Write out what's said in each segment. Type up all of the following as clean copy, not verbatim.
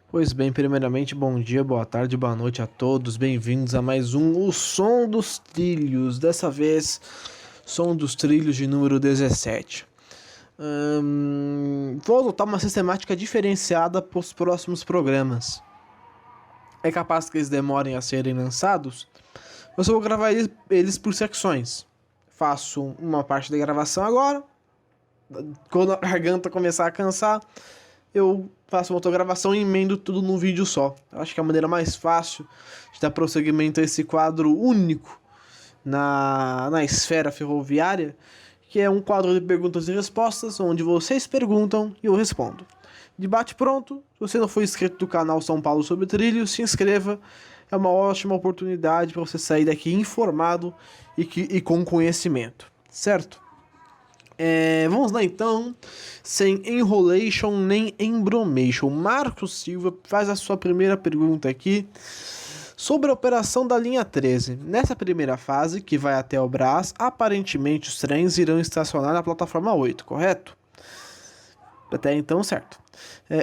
Pois bem, primeiramente, bom dia, boa tarde, boa noite a todos. Bem-vindos a mais um O Som dos Trilhos. Dessa vez, Som dos Trilhos de número 17. Vou adotar uma sistemática diferenciada para os próximos programas. É capaz que eles demorem a serem lançados, mas eu vou gravar eles por secções. Faço uma parte da gravação agora. Quando a garganta começar a cansar, eu faço uma autogravação e emendo tudo num vídeo só. Eu acho que é a maneira mais fácil de dar prosseguimento a esse quadro único na esfera ferroviária, que é um quadro de perguntas e respostas, onde vocês perguntam e eu respondo. Debate pronto. Se você não for inscrito do canal São Paulo sobre Trilhos, se inscreva. É uma ótima oportunidade para você sair daqui informado e com conhecimento, certo? Vamos lá então, sem enrolation nem embromation. Marcos Silva faz a sua primeira pergunta aqui sobre a operação da linha 13. Nessa primeira fase, que vai até o Brás, aparentemente os trens irão estacionar na plataforma 8, correto? Até então, certo.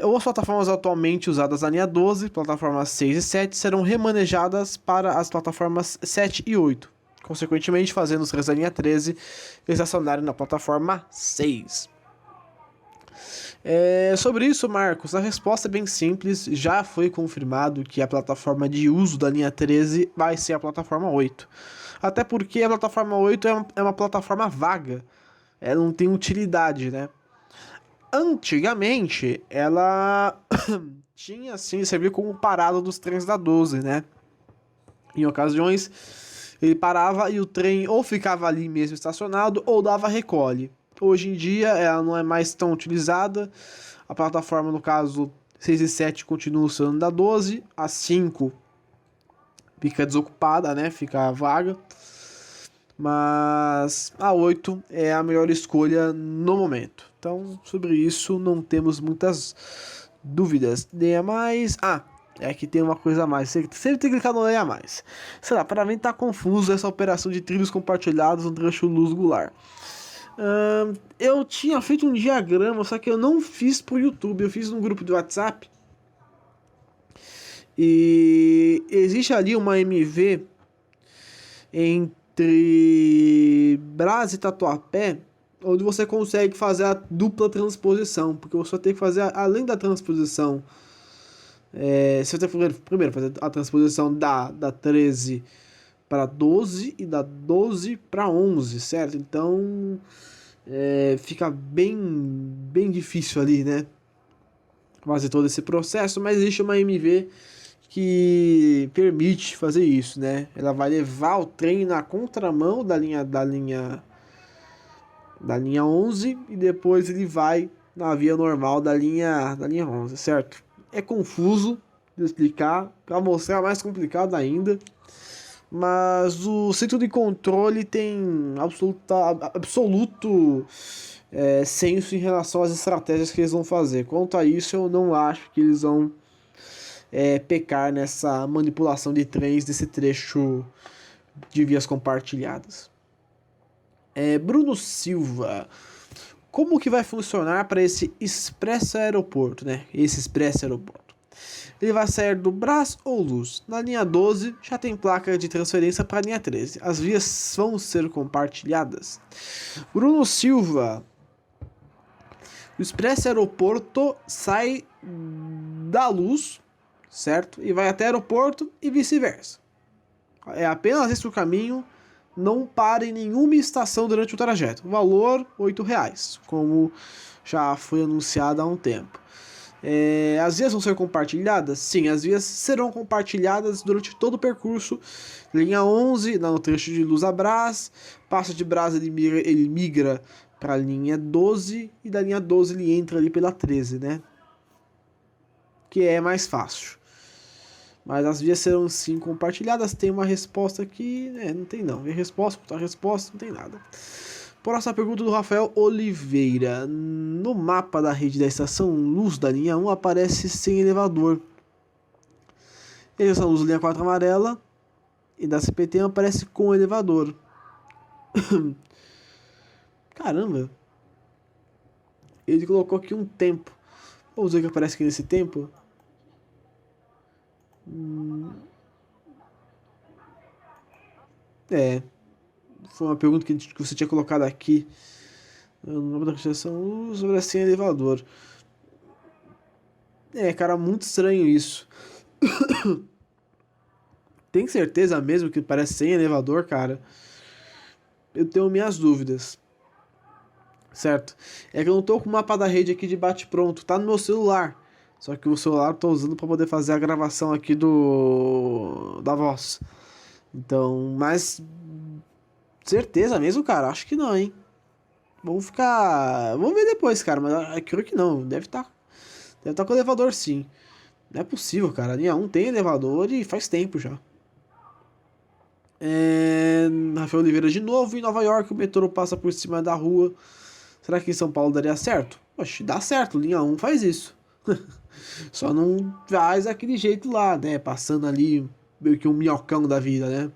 Ou as plataformas atualmente usadas na linha 12, plataformas 6 e 7, serão remanejadas para as plataformas 7 e 8. Consequentemente, fazendo os trens da linha 13 estacionarem na plataforma 6. Sobre isso, Marcos, a resposta é bem simples. Já foi confirmado que a plataforma de uso da linha 13 vai ser a plataforma 8. Até porque a plataforma 8 é uma plataforma vaga. Ela não tem utilidade, né? Antigamente, ela tinha, assim, servia como parada dos trens da 12, né? Em ocasiões, ele parava e o trem ou ficava ali mesmo estacionado ou dava recolhe. Hoje em dia, ela não é mais tão utilizada. A plataforma, no caso, 6 e 7 continua sendo da 12, a 5 fica desocupada, né? Fica vaga. Mas a 8 é a melhor escolha no momento. Então, sobre isso, não temos muitas dúvidas. Leia mais. É que tem uma coisa a mais. Você sempre tem que clicar no Leia mais. Sei lá, para mim tá confuso essa operação de trilhos compartilhados no trecho Luz Goulart. Eu tinha feito um diagrama, só que eu não fiz pro YouTube. Eu fiz num grupo de WhatsApp. E existe ali uma MV entre Brás e Tatuapé, onde você consegue fazer a dupla transposição, porque você tem que fazer, além da transposição, você tem que primeiro fazer a transposição da 13 para 12 e da 12 para 11, certo? Então, fica bem difícil ali, né? Fazer todo esse processo, mas existe uma MV que permite fazer isso, né? Ela vai levar o trem na contramão da linha 11 e depois ele vai na via normal da linha 11, certo? É confuso de explicar, para mostrar mais complicado ainda, mas o centro de controle tem absoluto senso em relação às estratégias que eles vão fazer. Quanto a isso, eu não acho que eles vão pecar nessa manipulação de trens desse trecho de vias compartilhadas. Bruno Silva, como que vai funcionar para esse expresso aeroporto, né? Esse expresso aeroporto. Ele vai sair do Brás ou Luz. Na linha 12 já tem placa de transferência para a linha 13. As vias vão ser compartilhadas. Bruno Silva, o expresso aeroporto sai da Luz, certo? E vai até o aeroporto e vice-versa. É apenas esse o caminho. Não para em nenhuma estação durante o trajeto. Valor R$8, como já foi anunciado há um tempo. As vias vão ser compartilhadas? Sim, as vias serão compartilhadas durante todo o percurso. Linha 11, no trecho de Luz a Brás. Passa de Brás, ele migra para a linha 12. E da linha 12 ele entra ali pela 13, né? Que é mais fácil. Mas as vias serão sim compartilhadas. Tem uma resposta aqui. Não tem não. Vem resposta, a resposta, não tem nada. Próxima pergunta do Rafael Oliveira. No mapa da rede da estação Luz da linha 1 aparece sem elevador. E a estação Luz da linha 4 amarela e da CPT aparece com elevador. Caramba. Ele colocou aqui um tempo. Vamos ver o que aparece aqui nesse tempo. É, foi uma pergunta que você tinha colocado aqui. O nome da Constituição sobre a senha elevador. É, cara, muito estranho isso. Tem certeza mesmo que parece senha elevador, cara? Eu tenho minhas dúvidas. Certo? É que eu não tô com o mapa da rede aqui de bate-pronto, tá no meu celular. Só que o celular eu tô usando para poder fazer a gravação aqui do da voz. Então, mas certeza mesmo, cara? Acho que não, hein? Vamos ficar, vamos ver depois, cara, mas eu creio que não. Deve estar com elevador sim. Não é possível, cara. A linha 1 tem elevador e faz tempo já. Rafael Oliveira de novo. Em Nova York, o metrô passa por cima da rua. Será que em São Paulo daria certo? Oxe, dá certo. Linha 1 faz isso. Só não faz aquele jeito lá, né? Passando ali meio que um minhocão da vida, né?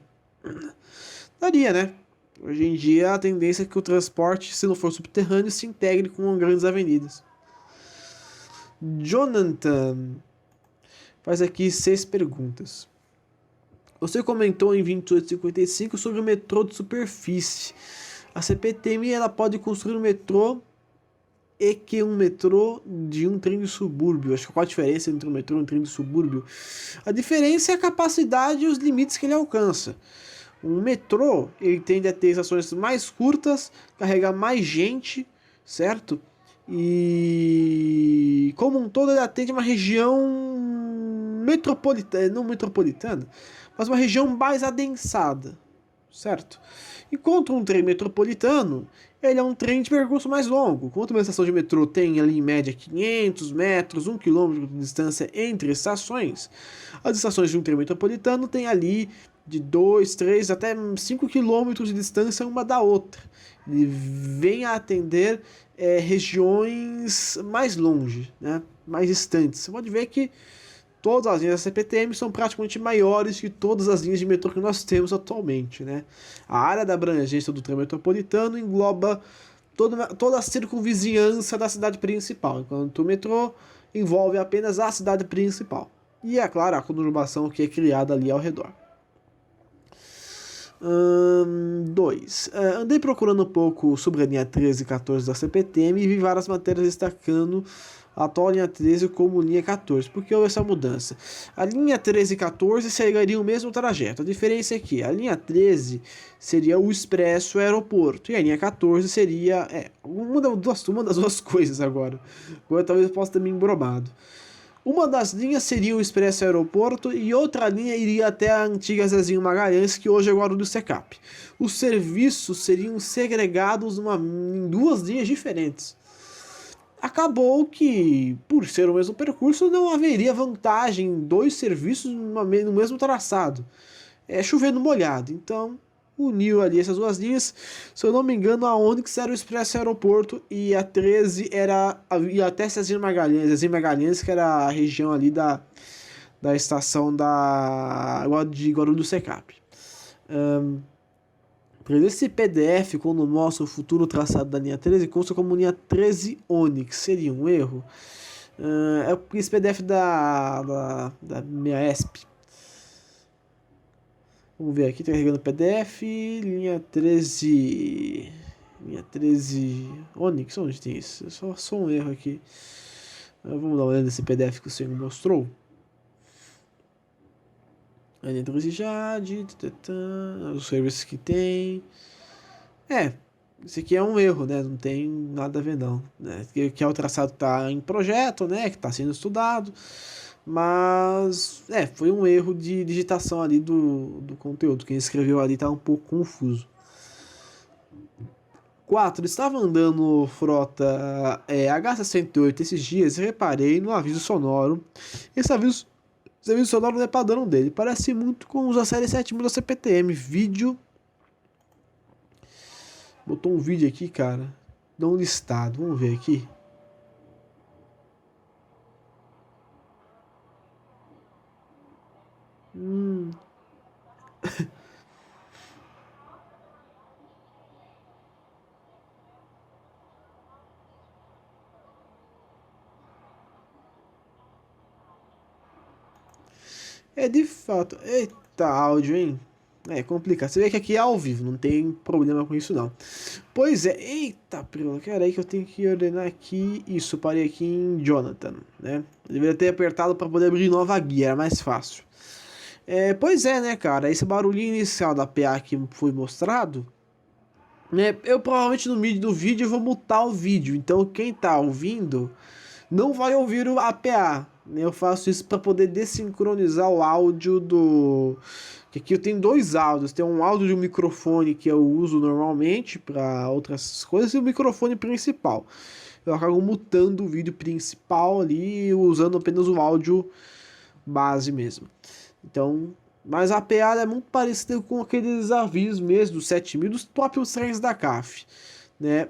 Daria, né? Hoje em dia a tendência é que o transporte, se não for subterrâneo, se integre com grandes avenidas. Jonathan faz aqui 6 perguntas. Você comentou em 2855 sobre o metrô de superfície. A CPTM ela pode construir um metrô e que um metrô de um trem de subúrbio. Acho que qual a diferença entre um metrô e um trem de subúrbio? A diferença é a capacidade e os limites que ele alcança. Um metrô ele tende a ter estações mais curtas, carregar mais gente, certo? E como um todo ele atende uma região metropolitana, não metropolitana, mas uma região mais adensada, certo? Enquanto um trem metropolitano, ele é um trem de percurso mais longo. Enquanto uma estação de metrô tem ali em média 500 metros, 1 quilômetro de distância entre estações, as estações de um trem metropolitano têm ali de 2, 3 até 5 quilômetros de distância uma da outra. Ele vem a atender regiões mais longe, né? Mais distantes. Você pode ver que todas as linhas da CPTM são praticamente maiores que todas as linhas de metrô que nós temos atualmente, né? A área da abrangência do trem metropolitano engloba toda a circunvizinhança da cidade principal, enquanto o metrô envolve apenas a cidade principal. E, é claro, a conurbação que é criada ali ao redor. 2. Andei procurando um pouco sobre a linha 13 e 14 da CPTM e vi várias matérias destacando a atual linha 13 como linha 14. Por que houve essa mudança? A linha 13 e 14 seguiriam o mesmo trajeto. A diferença é que a linha 13 seria o expresso aeroporto e a linha 14 seria uma das duas coisas agora. Agora talvez eu possa ter me embromado. Uma das linhas seria o Expresso Aeroporto e outra linha iria até a antiga Zezinho Magalhães, que hoje é Guarulhos Secap. Os serviços seriam segregados em duas linhas diferentes. Acabou que, por ser o mesmo percurso, não haveria vantagem em dois serviços no mesmo traçado. É chovendo molhado. Então, uniu ali essas duas linhas. Se eu não me engano, a Onix era o Expresso Aeroporto e a 13 ia até Cezinho Magalhães. Cezinho Magalhães, que era a região ali da estação de Guarulhos Secap. Esse PDF, quando mostra o futuro traçado da linha 13, consta como linha 13 Onix. Seria um erro? Esse PDF da minha ESP. Vamos ver aqui, tá carregando PDF, linha 13. Linha 13 Onix, onde tem isso? Só um erro aqui. Vamos dar uma olhada nesse PDF que o senhor mostrou. A linha 13 Jade, os serviços que tem. Isso aqui é um erro, né? Não tem nada a ver, não. Né? Que é o traçado que tá em projeto, né? Que está sendo estudado. Mas, foi um erro de digitação ali do conteúdo. Quem escreveu ali tá um pouco confuso. 4. Estava andando frota H68 esses dias e reparei no aviso sonoro. Esse aviso sonoro não é padrão dele. Parece muito com os da série 7000 da CPTM. Vídeo. Botou um vídeo aqui, cara. Não listado. Vamos ver aqui. Hum, É de fato. Eita, áudio, hein? É complicado. Você vê que aqui é ao vivo, não tem problema com isso não. Pois é, eita, cara, aí que eu tenho que ordenar aqui. Isso, parei aqui em Jonathan, né? Eu deveria ter apertado para poder abrir nova guia, era mais fácil. Pois é, né, cara? Esse barulhinho inicial da PA que foi mostrado, né? Eu provavelmente no meio do vídeo eu vou mutar o vídeo. Então quem tá ouvindo não vai ouvir o APA. Eu faço isso para poder desincronizar o áudio do. Que aqui eu tenho dois áudios. Tem um áudio de um microfone que eu uso normalmente para outras coisas e o microfone principal. Eu acabo mutando o vídeo principal ali usando apenas o áudio base mesmo. Então, mas a PA é muito parecida com aqueles avisos mesmo dos 7000 dos próprios trens da CAF, né?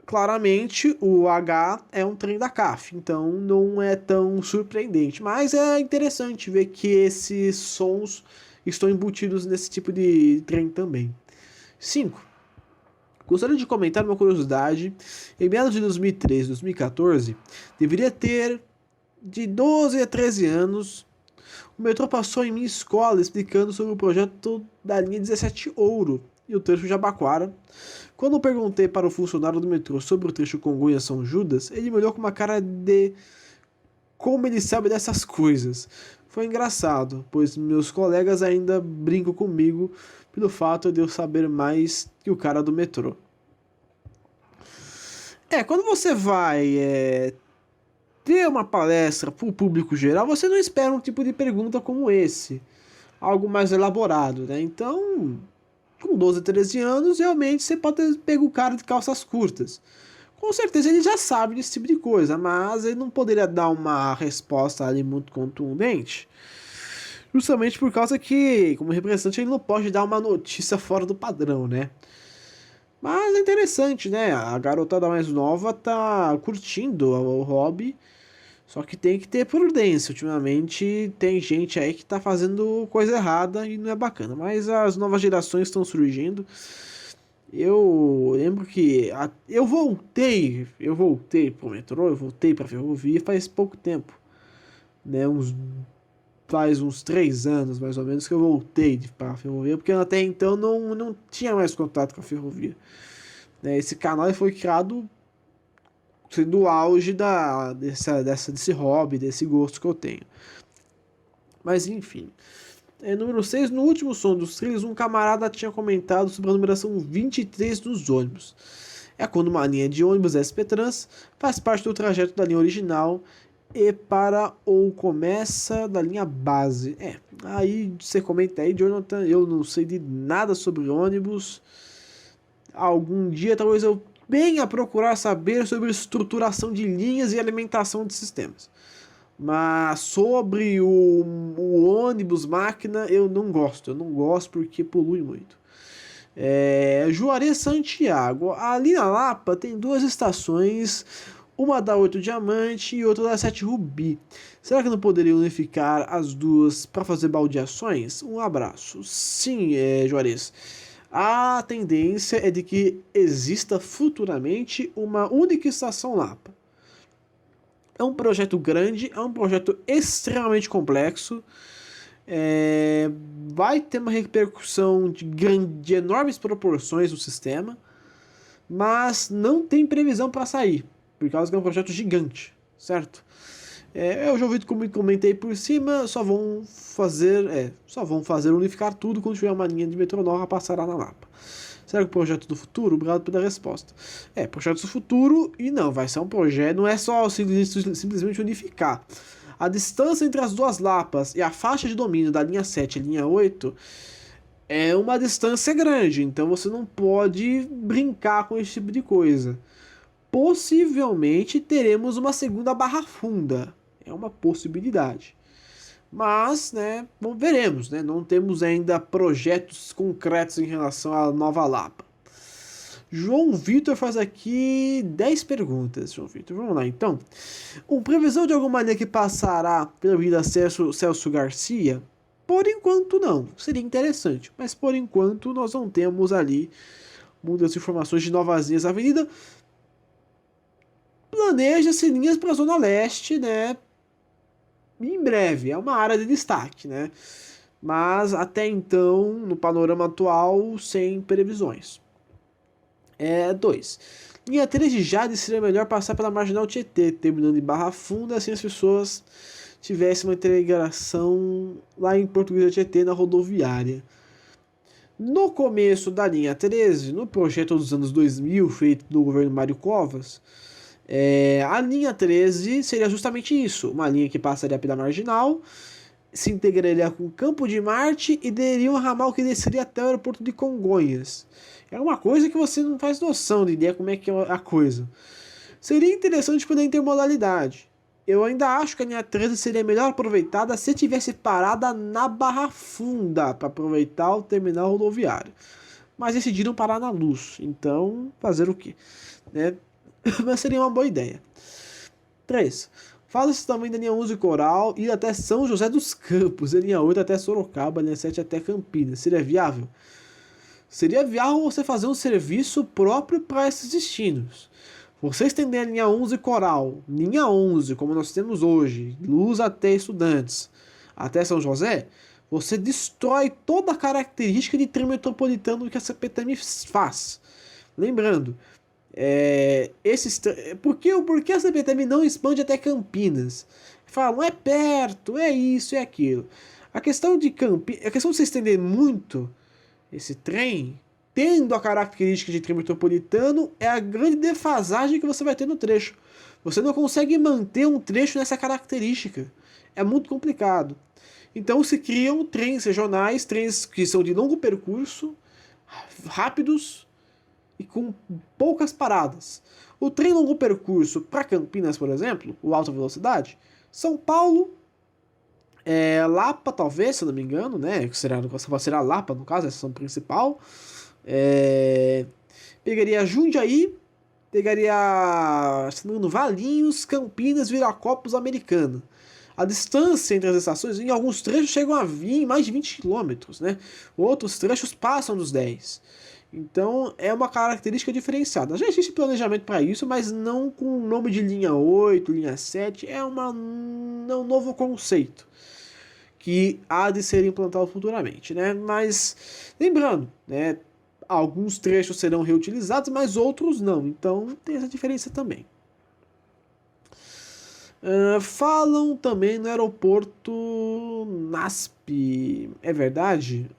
Claramente o H é um trem da CAF, então não é tão surpreendente, mas é interessante ver que esses sons estão embutidos nesse tipo de trem também. 5. Gostaria de comentar uma curiosidade. Em meados de 2013 2014, deveria ter de 12 a 13 anos, o metrô passou em minha escola explicando sobre o projeto da linha 17 Ouro e o trecho Jabaquara. Quando eu perguntei para o funcionário do metrô sobre o trecho Congonhas-São Judas, ele me olhou com uma cara de como ele sabe dessas coisas. Foi engraçado, pois meus colegas ainda brincam comigo pelo fato de eu saber mais que o cara do metrô. Quando você vai ter uma palestra para o público geral, você não espera um tipo de pergunta como esse. Algo mais elaborado, né? Então, com 12, 13 anos, realmente você pode ter pego o cara de calças curtas. Com certeza ele já sabe desse tipo de coisa, mas ele não poderia dar uma resposta ali muito contundente. Justamente por causa que, como representante, ele não pode dar uma notícia fora do padrão, né? Mas é interessante, né? A garotada mais nova tá curtindo o hobby, só que tem que ter prudência. Ultimamente tem gente aí que tá fazendo coisa errada e não é bacana. Mas as novas gerações estão surgindo. Eu lembro que eu voltei pro metrô, eu voltei pra ferrovia faz pouco tempo, né? Faz uns 3 anos mais ou menos que eu voltei para a ferrovia, porque até então não tinha mais contato com a ferrovia, né? Esse canal foi criado sendo o auge desse hobby, desse gosto que eu tenho. Mas enfim. Número 6, no último som dos trilhos, um camarada tinha comentado sobre a numeração 23 dos ônibus. É quando uma linha de ônibus SP-Trans faz parte do trajeto da linha original e para ou começa da linha base. Aí você comenta aí, Jonathan, eu não sei de nada sobre ônibus. Algum dia talvez eu venha procurar saber sobre estruturação de linhas e alimentação de sistemas. Mas sobre o ônibus, máquina, eu não gosto. Eu não gosto porque polui muito. Juarez Santiago. Ali na Lapa tem duas estações, uma da 8 Diamante e outra da 7 Rubi. Será que não poderia unificar as duas para fazer baldeações? Um abraço. Sim, Juarez. A tendência é de que exista futuramente uma única estação Lapa. É um projeto grande, é um projeto extremamente complexo. Vai ter uma repercussão de enormes proporções no sistema, mas não tem previsão para sair, por causa que é um projeto gigante, certo? Eu já ouvi como comentei por cima, só vão fazer unificar tudo quando tiver uma linha de metrô nova passará na Lapa. Será que o projeto do futuro? Obrigado pela resposta. Projeto do futuro e não, vai ser um projeto, não é só simplesmente unificar. A distância entre as duas lapas e a faixa de domínio da linha 7 e linha 8 é uma distância grande, então você não pode brincar com esse tipo de coisa. Possivelmente teremos uma segunda Barra Funda, é uma possibilidade. Mas, né, veremos, né? Não temos ainda projetos concretos em relação à Nova Lapa. João Vitor faz aqui 10 perguntas, João Vitor. Vamos lá, então. Previsão de alguma linha que passará pela Avenida Celso Garcia? Por enquanto, não. Seria interessante, mas por enquanto nós não temos ali muitas informações de novas linhas. A avenida planeja-se linhas para a Zona Leste, né? em breve, é uma área de destaque, né? Mas até então, no panorama atual, sem previsões. 2. Linha 3 de Jade seria melhor passar pela Marginal Tietê, terminando em Barra Funda, assim as pessoas tivessem uma integração lá em Portuguesa Tietê, na rodoviária. No começo da linha 13, no projeto dos anos 2000, feito no governo Mário Covas, a linha 13 seria justamente isso, uma linha que passaria pela Marginal, se integraria com o Campo de Marte e teria um ramal que desceria até o aeroporto de Congonhas. É uma coisa que você não faz noção de ideia como é que é a coisa. Seria interessante pela intermodalidade. Eu ainda acho que a linha 13 seria melhor aproveitada se tivesse parada na Barra Funda para aproveitar o terminal rodoviário. Mas decidiram parar na Luz, então fazer o quê? Né? Mas seria uma boa ideia. 3. Fala-se também da linha 11 Coral ir até São José dos Campos, a linha 8 até Sorocaba, a linha 7 até Campinas. Seria viável? Seria viável você fazer um serviço próprio para esses destinos. Você estender a linha 11 Coral, linha 11, como nós temos hoje, Luz até Estudantes, até São José, você destrói toda a característica de trem metropolitano que a CPTM faz. Lembrando, por que a CPTM não expande até Campinas? Falam, é perto, é isso, é aquilo. A questão de você estender muito esse trem, tendo a característica de trem metropolitano, é a grande defasagem que você vai ter no trecho. Você não consegue manter um trecho nessa característica. É muito complicado. Então se criam trens regionais, trens que são de longo percurso, rápidos e com poucas paradas. O trem longo percurso para Campinas, por exemplo, o alta velocidade, São Paulo, Lapa, talvez, se eu não me engano, né? Será Lapa, no caso, a estação principal. Pegaria Jundiaí, pegaria, se não me engano, Valinhos, Campinas, Viracopos, Americana. A distância entre as estações, em alguns trechos, chegam a vir mais de 20 km, né? Outros trechos passam dos 10. Então, é uma característica diferenciada. Já existe planejamento para isso, mas não com o nome de linha 8, linha 7. É um novo conceito que há de ser implantado futuramente, né? Mas, lembrando, né? Alguns trechos serão reutilizados, mas outros não. Então, tem essa diferença também. Falam também no aeroporto NASP. É verdade?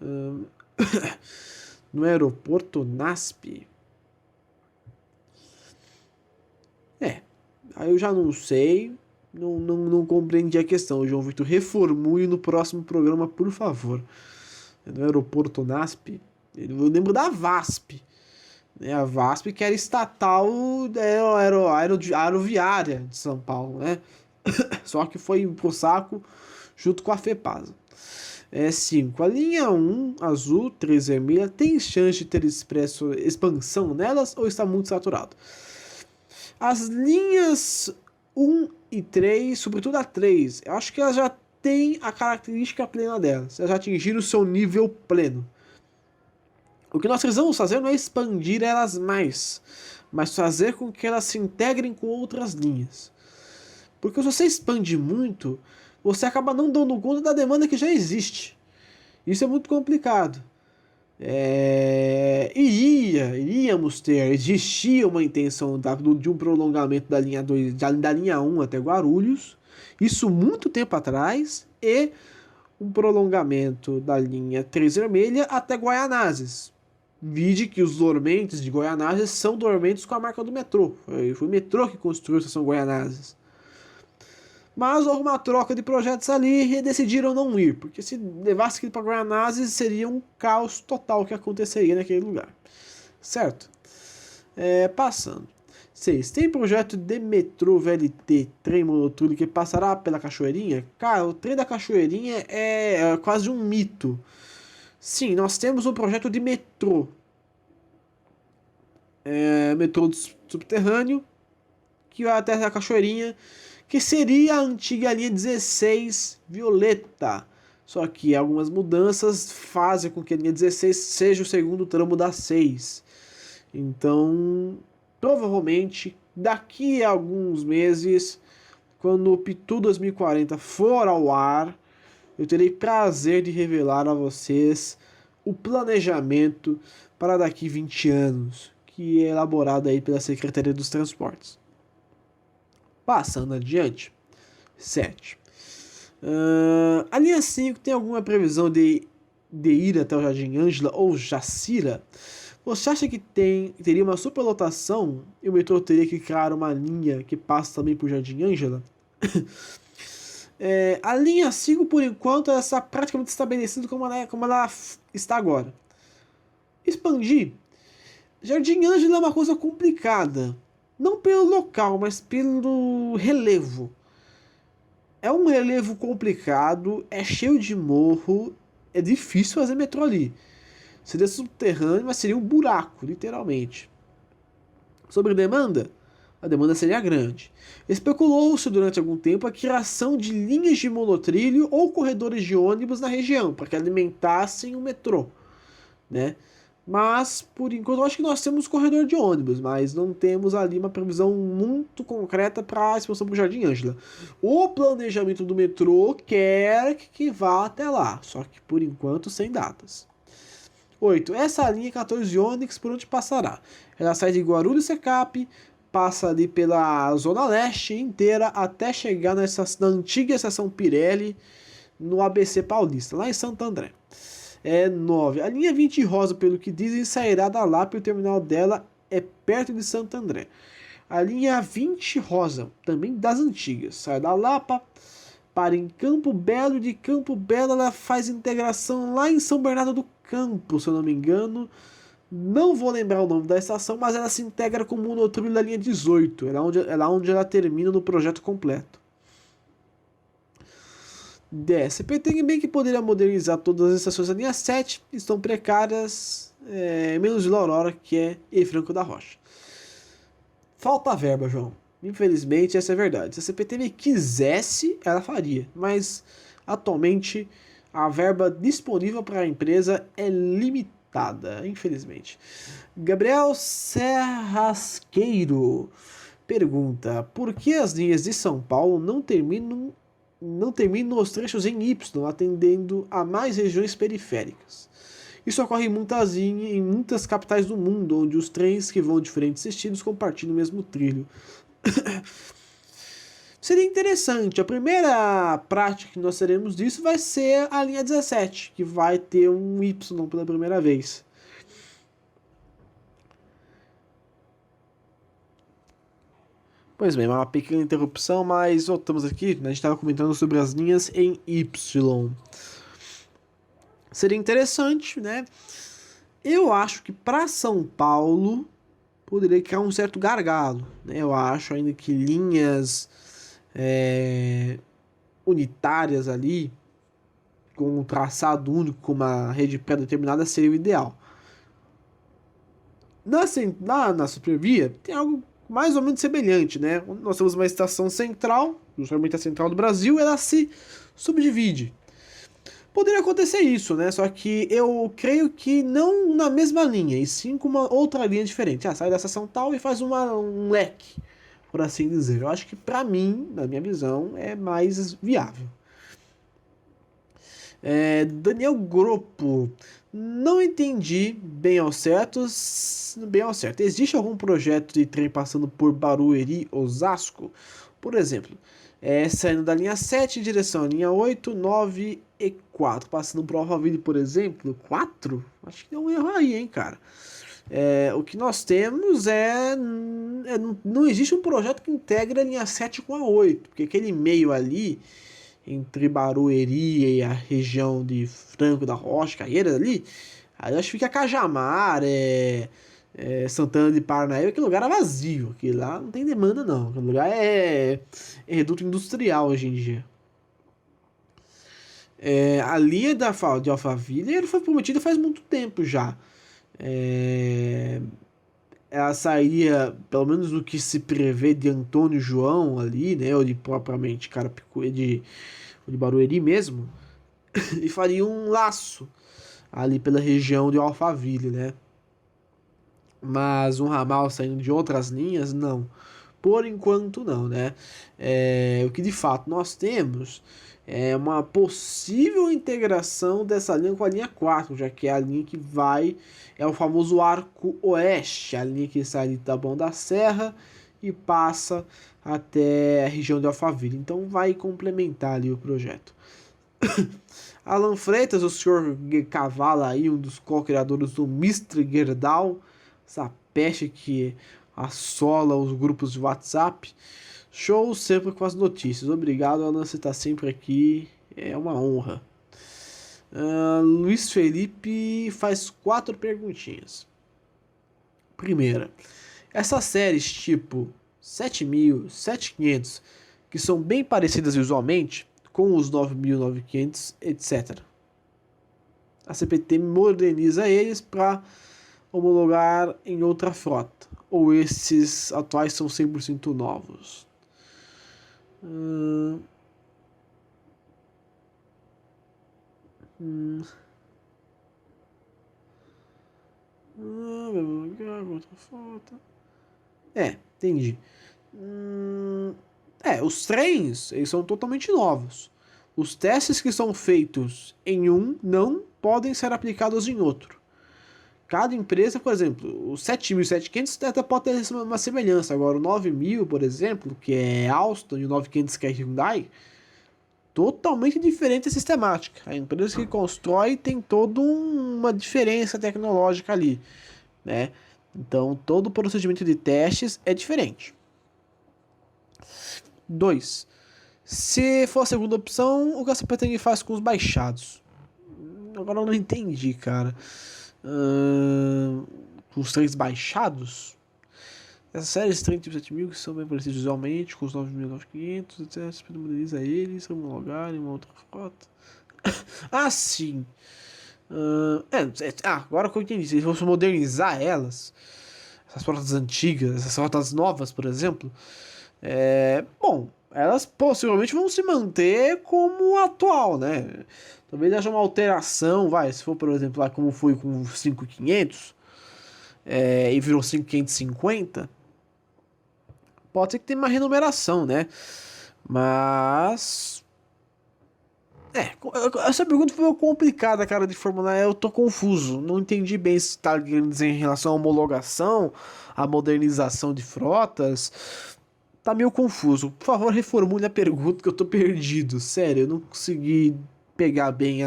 No aeroporto NASP. Aí eu já não sei. Não compreendi a questão. João Vitor, reformule no próximo programa, por favor. No aeroporto NASP. Eu lembro da VASP. A VASP que era estatal, aeroviária de São Paulo, né? Só que foi pro saco junto com a FEPASA. 5. A linha 1 azul, 3 vermelha, tem chance de ter expansão nelas ou está muito saturado? As linhas 1 e 3, sobretudo a 3, eu acho que elas já têm a característica plena delas. Elas já atingiram o seu nível pleno. O que nós precisamos fazer não é expandir elas mais, mas fazer com que elas se integrem com outras linhas. Porque se você expande muito, você acaba não dando conta da demanda que já existe. Isso é muito complicado. Existia uma intenção de um prolongamento da linha 2, da linha 1 até Guarulhos, isso muito tempo atrás, e um prolongamento da linha 3 vermelha até Guaianazes. Vide que os dormentes de Guaianazes são dormentes com a marca do metrô. Foi o metrô que construiu a estação Guaianazes. Mas houve uma troca de projetos ali e decidiram não ir, porque se levasse aquilo para Guaianazes seria um caos total que aconteceria naquele lugar. Certo? Passando. 6. Tem projeto de metrô VLT, trem monotúnico que passará pela Cachoeirinha? Cara, o trem da Cachoeirinha é quase um mito. Sim, nós temos um projeto de metrô. Metrô subterrâneo, que vai até a Cachoeirinha, que seria a antiga linha 16 Violeta. Só que algumas mudanças fazem com que a linha 16 seja o segundo tramo da 6. Então, provavelmente, daqui a alguns meses, quando o Pitu 2040 for ao ar, eu terei prazer de revelar a vocês o planejamento para daqui 20 anos, que é elaborado aí pela Secretaria dos Transportes. Passando adiante. 7. A linha 5 tem alguma previsão de ir até o Jardim Ângela ou Jacira? Você acha que teria uma superlotação e o metrô teria que criar uma linha que passa também por Jardim Ângela? A linha 5, por enquanto, ela está praticamente estabelecida como ela está agora. Expandir. Jardim Ângela é uma coisa complicada. Não pelo local, mas pelo relevo. É um relevo complicado, é cheio de morro, é difícil fazer metrô ali. Seria subterrâneo, mas seria um buraco, literalmente. Sobre demanda, a demanda seria grande. Especulou-se durante algum tempo a criação de linhas de monotrilho ou corredores de ônibus na região, para que alimentassem o metrô, né? Mas, por enquanto, eu acho que nós temos corredor de ônibus, mas não temos ali uma previsão muito concreta para a expansão para o Jardim Ângela. O planejamento do metrô quer que vá até lá, só que por enquanto sem datas. 8. Essa linha 14 Onix por onde passará? Ela sai de Guarulhos Secap, passa ali pela Zona Leste inteira até chegar na antiga estação Pirelli, no ABC Paulista, lá em Santo André. 9. A linha 20 Rosa, pelo que dizem, sairá da Lapa e o terminal dela é perto de Santo André. A linha 20 Rosa, também das antigas, sai da Lapa, para em Campo Belo, de Campo Belo ela faz integração lá em São Bernardo do Campo, se eu não me engano. Não vou lembrar o nome da estação, mas ela se integra com o monotrilho da linha 18, é lá onde ela termina no projeto completo. 10. CPTM bem que poderia modernizar todas as estações da linha 7, estão precárias, menos de Aurora, que é e Franco da Rocha. Falta verba, João. Infelizmente, essa é a verdade. Se a CPTM quisesse, ela faria, mas atualmente a verba disponível para a empresa é limitada, infelizmente. Gabriel Serrasqueiro pergunta: por que as linhas de São Paulo não terminam os trechos em Y, atendendo a mais regiões periféricas? Isso ocorre em muitas capitais do mundo, onde os trens que vão diferentes destinos compartilham o mesmo trilho. Seria interessante. A primeira prática que nós teremos disso vai ser a linha 17, que vai ter um Y pela primeira vez. Pois bem, uma pequena interrupção, mas voltamos aqui. A gente estava comentando sobre as linhas em Y. Seria interessante, né? Eu acho que para São Paulo poderia criar um certo gargalo, né? Eu acho ainda que linhas unitárias ali, com um traçado único, com uma rede pré-determinada, seria o ideal. Na Supervia tem algo mais ou menos semelhante, né? Nós temos uma estação central, justamente a central do Brasil, ela se subdivide. Poderia acontecer isso, né? Só que eu creio que não na mesma linha, e sim com uma outra linha diferente. Sai da estação tal e faz um leque, por assim dizer. Eu acho que pra mim, na minha visão, é mais viável. Daniel Gropo, não entendi bem ao certo. Existe algum projeto de trem passando por Barueri, Osasco? Por exemplo, saindo da linha 7 em direção à linha 8, 9 e 4, passando por Alphaville, por exemplo. 4? Acho que é um erro aí, hein, cara. O que nós temos não existe um projeto que integre a linha 7 com a 8, porque aquele meio ali, entre Barueri e a região de Franco da Rocha, Caieiras ali, aí acho que fica Cajamar, Santana de Parnaíba, aquele lugar é vazio, aquele lá não tem demanda não, aquele lugar é reduto industrial hoje em dia. A linha de Alphaville foi prometida faz muito tempo já. Ela sairia, pelo menos no que se prevê, de Antônio João ali, né, ou de propriamente Carapicuí, de Barueri mesmo, e faria um laço ali pela região de Alphaville, né? Mas um ramal saindo de outras linhas, não. Por enquanto não, né? O que de fato nós temos é uma possível integração dessa linha com a linha 4, já que é a linha que vai, é o famoso Arco Oeste, a linha que sai de Taboão da Serra e passa até a região de Alphaville. Então vai complementar ali o projeto. Alan Freitas, o senhor Cavala aí, um dos co-criadores do Mr. Gerdau, essa peste que assola os grupos de WhatsApp. Show sempre com as notícias. Obrigado, Alan, você está sempre aqui. É uma honra. Luiz Felipe faz 4 perguntinhas. Primeira, essas séries tipo 7000, 7500, que são bem parecidas visualmente com os 9900, etc. A CPT moderniza eles para homologar em outra frota. Ou esses atuais são 100% novos? Outra frota. Entendi. Os trens, eles são totalmente novos. Os testes que são feitos em um não podem ser aplicados em outro. Cada empresa, por exemplo, o 7000 e 7500 até pode ter uma semelhança. Agora, o 9000, por exemplo, que é Alstom, e o 9500 que é Hyundai, totalmente diferente a sistemática. A empresa que constrói tem toda uma diferença tecnológica ali, né? Então, todo o procedimento de testes é diferente. 2. Se for a segunda opção, o que a CPT faz com os baixados? Agora eu não entendi, cara. Os trens baixados? Essas séries 37.000 que são bem parecidos visualmente com os 9.500, etc. Você moderniza eles, homologar em uma outra frota. Sim. Agora que eu entendi. Se fosse modernizar elas, essas frotas antigas, essas frotas novas, por exemplo, elas possivelmente vão se manter como atual, né? Talvez haja uma alteração, se for, por exemplo, lá como foi com o 5500, e virou 5550, pode ser que tenha uma renumeração, né? Mas... essa pergunta foi complicada, cara, de formular. Eu tô confuso. Não entendi bem se tá querendo dizer em relação à homologação, à modernização de frotas. Tá meio confuso. Por favor, reformule a pergunta que eu tô perdido. Sério, eu não consegui pegar bem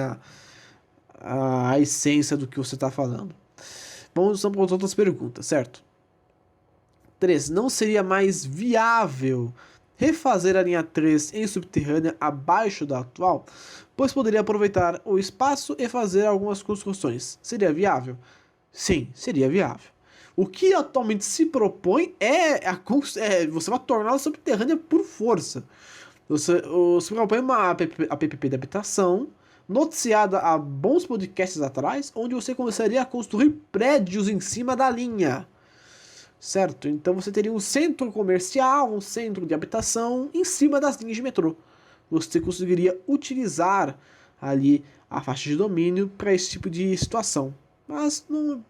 a essência do que você tá falando. Vamos para as outras perguntas, certo? 3. Não seria mais viável refazer a linha 3 em subterrânea abaixo da atual, pois poderia aproveitar o espaço e fazer algumas construções. Seria viável? Sim, seria viável. O que atualmente se propõe você vai torná-la subterrânea por força. Você propõe uma app de habitação, noticiada há bons podcasts atrás, onde você começaria a construir prédios em cima da linha. Certo? Então você teria um centro comercial, um centro de habitação em cima das linhas de metrô. Você conseguiria utilizar ali a faixa de domínio para esse tipo de situação. Mas não...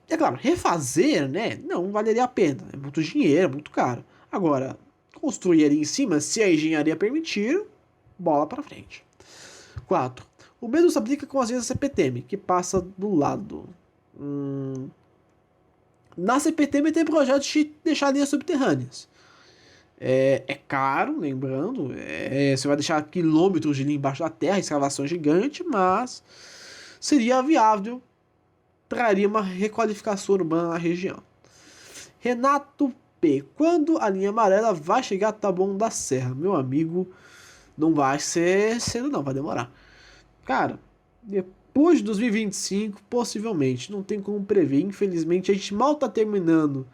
É claro, refazer, né? Não valeria a pena. É muito dinheiro, é muito caro. Agora, construir ali em cima, se a engenharia permitir, bola para frente. 4. O mesmo se aplica com as linhas da CPTM, que passa do lado. Na CPTM tem projeto de deixar linhas subterrâneas. É caro, lembrando. Você vai deixar quilômetros de linha embaixo da terra, escavação gigante, mas seria viável. Traria uma requalificação urbana na região. Renato P. Quando a linha amarela vai chegar a Taboão da Serra? Meu amigo, não vai ser cedo não, vai demorar. Cara, depois de 2025, possivelmente, não tem como prever. Infelizmente, a gente mal está terminando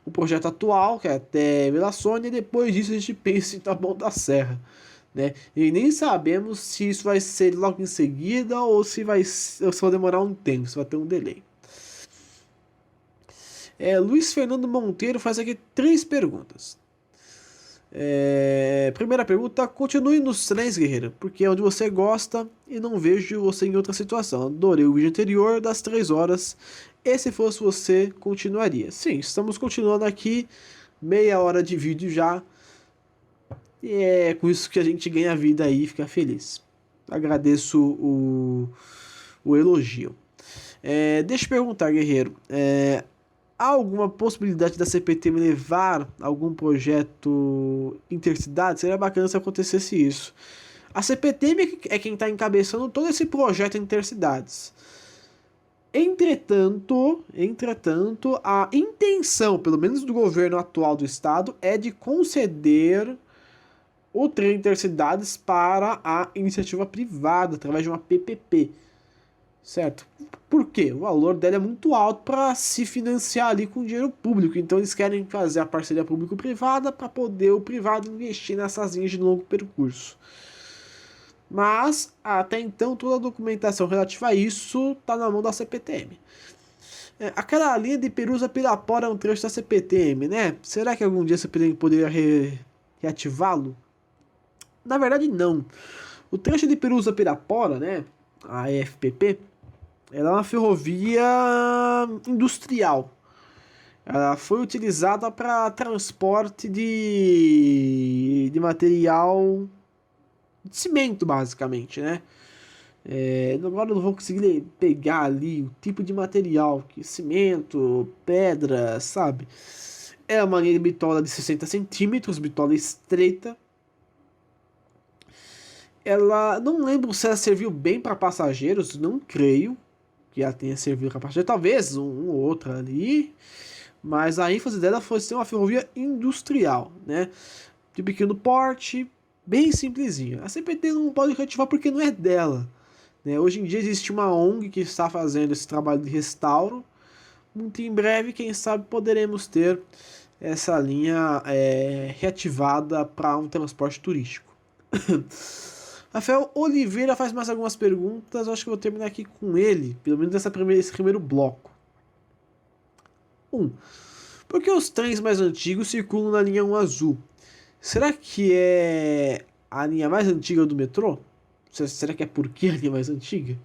o projeto atual, que é até Vila Sônia, e depois disso a gente pensa em Taboão da Serra. Né? E nem sabemos se isso vai ser logo em seguida ou se vai demorar um tempo, se vai ter um delay. Luiz Fernando Monteiro faz aqui 3 perguntas. Primeira pergunta: continue nos trens, guerreiro, porque é onde você gosta e não vejo você em outra situação. Adorei o vídeo anterior das 3 horas. E se fosse você, continuaria? Sim, estamos continuando aqui meia hora de vídeo já. E é com isso que a gente ganha vida aí e fica feliz. Agradeço o elogio. Deixa eu perguntar, Guerreiro. Há alguma possibilidade da CPT me levar a algum projeto intercidade? Seria bacana se acontecesse isso. A CPT é quem está encabeçando todo esse projeto intercidades. Entretanto, a intenção, pelo menos do governo atual do estado, é de conceder o trem intercidades para a iniciativa privada, através de uma PPP. Certo? Por quê? O valor dela é muito alto para se financiar ali com dinheiro público. Então eles querem fazer a parceria público-privada para poder o privado investir nessas linhas de longo percurso. Mas, até então, toda a documentação relativa a isso está na mão da CPTM. Aquela linha de Perusa-Pirapora é um trecho da CPTM, né? Será que algum dia a CPTM poderia reativá-lo? Na verdade, não. O trecho de Perusa-Pirapora, né? A EFPP, ela é uma ferrovia industrial. Ela foi utilizada para transporte de material de cimento, basicamente, né? Agora eu não vou conseguir pegar ali o tipo de material, que cimento, pedra, sabe? É uma linha de bitola de 60 centímetros, bitola estreita. Ela, não lembro se ela serviu bem para passageiros, não creio que ela tenha servido para passageiros, talvez um ou outro ali, mas a ênfase dela foi ser uma ferrovia industrial, né? De pequeno porte, bem simplesinha. A CPT não pode reativar porque não é dela, né? Hoje em dia existe uma ONG que está fazendo esse trabalho de restauro. Muito em breve, quem sabe, poderemos ter essa linha reativada para um transporte turístico. Rafael Oliveira faz mais algumas perguntas. Eu acho que eu vou terminar aqui com ele, pelo menos esse primeiro bloco. 1. Por que os trens mais antigos circulam na linha 1 azul? Será que é a linha mais antiga do metrô? Será que é porque a linha mais antiga?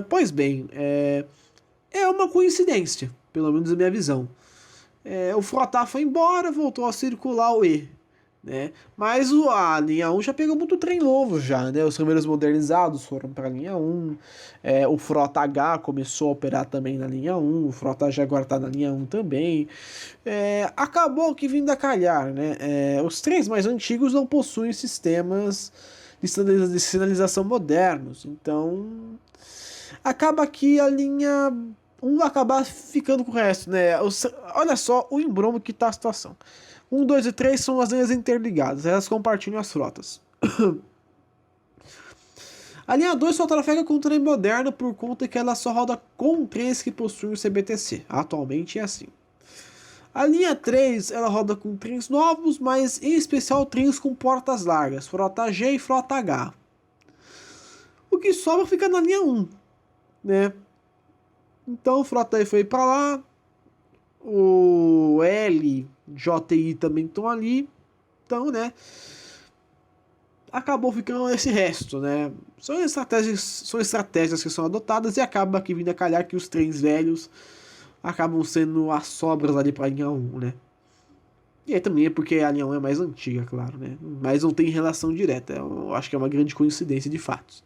Pois bem, é uma coincidência, pelo menos na minha visão. O Frotá foi embora, voltou a circular o E. Né? Mas a linha 1 já pegou muito trem novo já, né? Os primeiros modernizados foram para a linha 1, o Frota H começou a operar também na linha 1, o Frota G agora está na linha 1 também. Acabou que vindo a calhar, né? Os trens mais antigos não possuem sistemas de sinalização modernos, então acaba que a linha 1 vai acabar ficando com o resto, né? Olha só o embromo que está a situação. 1, 2 e 3 são as linhas interligadas, elas compartilham as frotas. A linha 2 só trafega com trem moderno por conta que ela só roda com trens que possuem o CBTC. Atualmente é assim. A linha 3 ela roda com trens novos, mas em especial trens com portas largas, frota G e frota H. O que sobra fica na linha 1, né? Então o frota E foi para lá, o L, JI também estão ali, então, né, acabou ficando esse resto, né, são estratégias que são adotadas e acaba que vindo a calhar que os trens velhos acabam sendo as sobras ali para a linha 1, né, e aí também é porque a linha 1 é mais antiga, claro, né, mas não tem relação direta, eu acho que é uma grande coincidência de fatos.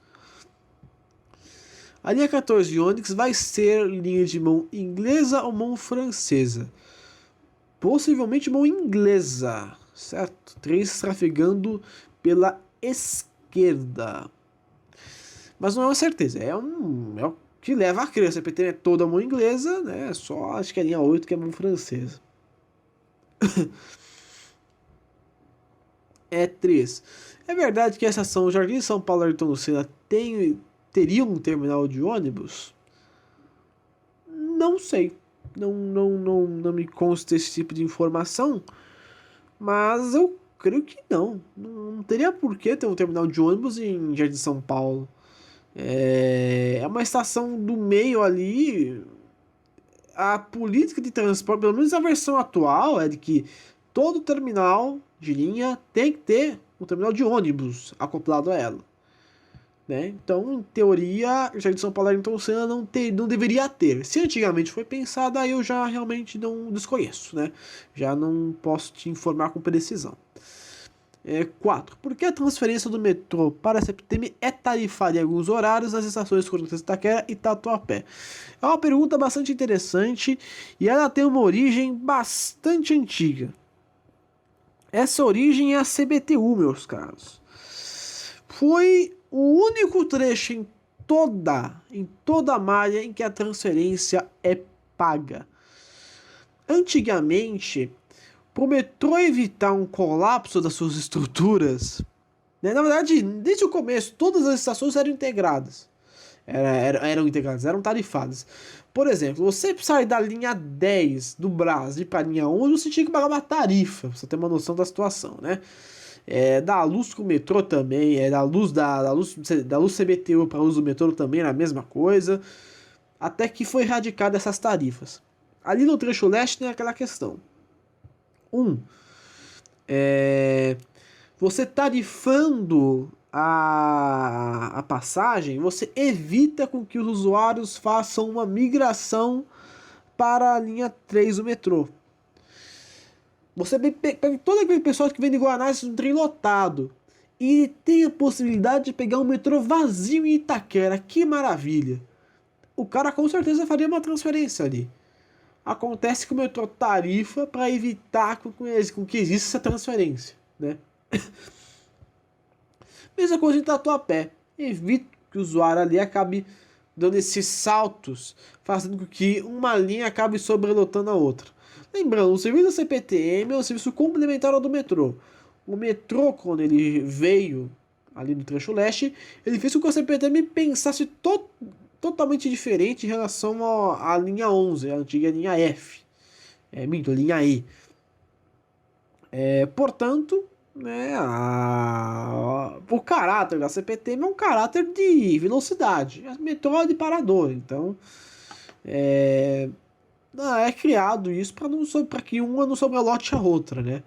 A linha 14 Onix vai ser linha de mão inglesa ou mão francesa? Possivelmente mão inglesa, certo? Trens trafegando pela esquerda. Mas não é uma certeza, é o que leva a crer. A CPT é toda mão inglesa, né? Só acho que a linha 8 que é mão francesa. 3. É verdade que essa ação Jardim São Paulo Ayrton Senna teria um terminal de ônibus? Não sei. Não me consta esse tipo de informação, mas eu creio que não. Não teria por que ter um terminal de ônibus em Jardim São Paulo. É uma estação do meio ali. A política de transporte, pelo menos a versão atual, é de que todo terminal de linha tem que ter um terminal de ônibus acoplado a ela. né? Então, em teoria, o Jardim São Paulo Ayrton Senna não deveria ter. Se antigamente foi pensado, aí eu já realmente não desconheço, né? Já não posso te informar com precisão. 4. Por que a transferência do metrô para a CPTM é tarifada em alguns horários nas estações Corinthians, Itaquera e Tatuapé? É uma pergunta bastante interessante e ela tem uma origem bastante antiga. Essa origem é a CBTU, meus caros. Foi o único trecho em toda a malha em que a transferência é paga. Antigamente, para o metrô evitar um colapso das suas estruturas, né, na verdade, desde o começo, todas as estações eram integradas. Eram integradas, eram tarifadas. Por exemplo, você sair da linha 10 do Brás e ir para a linha 11, você tinha que pagar uma tarifa, pra você ter uma noção da situação, né? Da luz com o metrô também, da luz CBTU para uso do metrô também era a mesma coisa, até que foi erradicada essas tarifas. Ali no trecho leste tem aquela questão. É, você tarifando a passagem, você evita com que os usuários façam uma migração para a linha 3 do metrô. Você pega todo aquele pessoal que vem de Guanás no trem lotado e tem a possibilidade de pegar um metrô vazio em Itaquera. Que maravilha! O cara com certeza faria uma transferência ali. Acontece que o metrô tarifa para evitar com que exista essa transferência, né? Mesma coisa em Tatuapé. Evita que o usuário ali acabe dando esses saltos, fazendo com que uma linha acabe sobrelotando a outra. Lembrando, o serviço da CPTM é um serviço complementar ao do metrô. O metrô, quando ele veio ali no trecho leste, ele fez com que a CPTM pensasse totalmente diferente em relação à linha 11, a antiga linha F. Minto, linha E. Portanto, né, o caráter da CPTM é um caráter de velocidade. A metrô é de parador, então é criado isso para que uma não sobrelote a outra, né?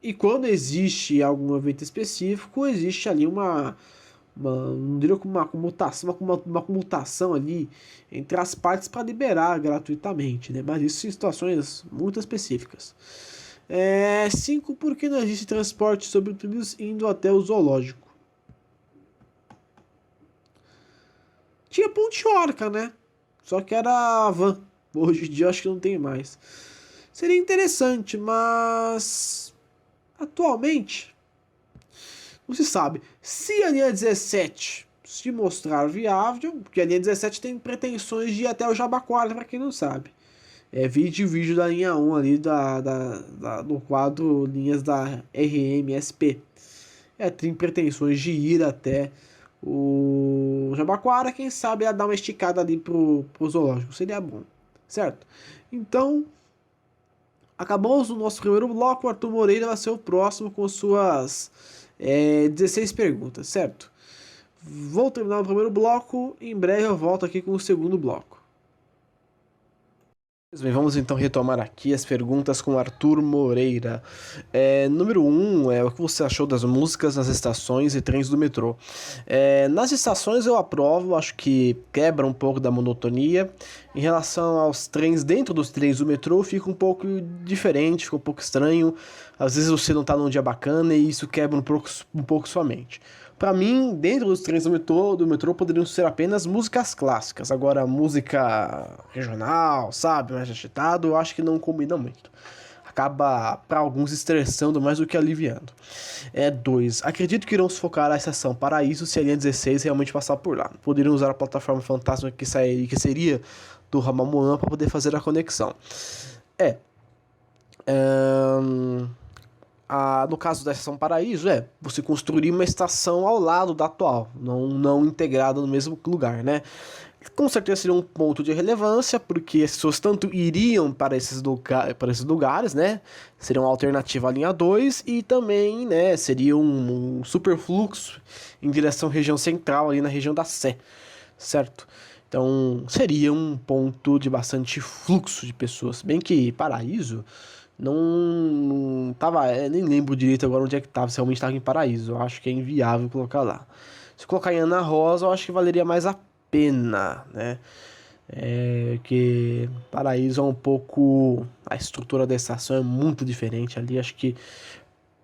E quando existe algum evento específico, existe ali não diria como uma comutação ali entre as partes para liberar gratuitamente, né? Mas isso em situações muito específicas. 5. Por que não existe transporte sobre trilhos indo até o zoológico? Tinha Ponte Orca, né? Só que era van. Hoje em dia eu acho que não tem mais. Seria interessante, mas atualmente não se sabe. Se a linha 17 se mostrar viável, porque a linha 17 tem pretensões de ir até o Jabaquara, para quem não sabe. Vídeo da linha 1 ali do quadro linhas da RMSP. Tem pretensões de ir até o Jabaquara, quem sabe dar uma esticada ali pro zoológico, seria bom, certo? Então, acabamos o nosso primeiro bloco. O Arthur Moreira vai ser o próximo com suas 16 perguntas, certo? Vou terminar o primeiro bloco, em breve eu volto aqui com o segundo bloco. Bem, vamos então retomar aqui as perguntas com Arthur Moreira. Número 1, o que você achou das músicas nas estações e trens do metrô? Nas estações eu aprovo, acho que quebra um pouco da monotonia. Em relação aos trens, dentro dos trens do metrô fica um pouco diferente, fica um pouco estranho. Às vezes você não está num dia bacana e isso quebra um pouco sua mente. Para mim, dentro dos trens do metrô poderiam ser apenas músicas clássicas. Agora, música regional, sabe, mais agitado, eu acho que não combina muito. Acaba, para alguns, estressando mais do que aliviando. 2. Acredito que irão sufocar a estação Paraíso se a linha 16 realmente passar por lá. Poderiam usar a plataforma fantasma que seria do ramal Moan para poder fazer a conexão. No caso da estação Paraíso, você construir uma estação ao lado da atual, não integrada no mesmo lugar, né? Com certeza seria um ponto de relevância, porque as pessoas tanto iriam para esses lugares, né? Seria uma alternativa à linha 2 e também, né, seria um super fluxo em direção à região central, ali na região da Sé, certo? Então, seria um ponto de bastante fluxo de pessoas. Bem que Paraíso não tava, nem lembro direito agora onde é que tava, se realmente tava em Paraíso. Eu acho que é inviável colocar lá. Se colocar em Ana Rosa, eu acho que valeria mais a pena, né? Que Paraíso é um pouco... A estrutura da estação é muito diferente ali. Acho que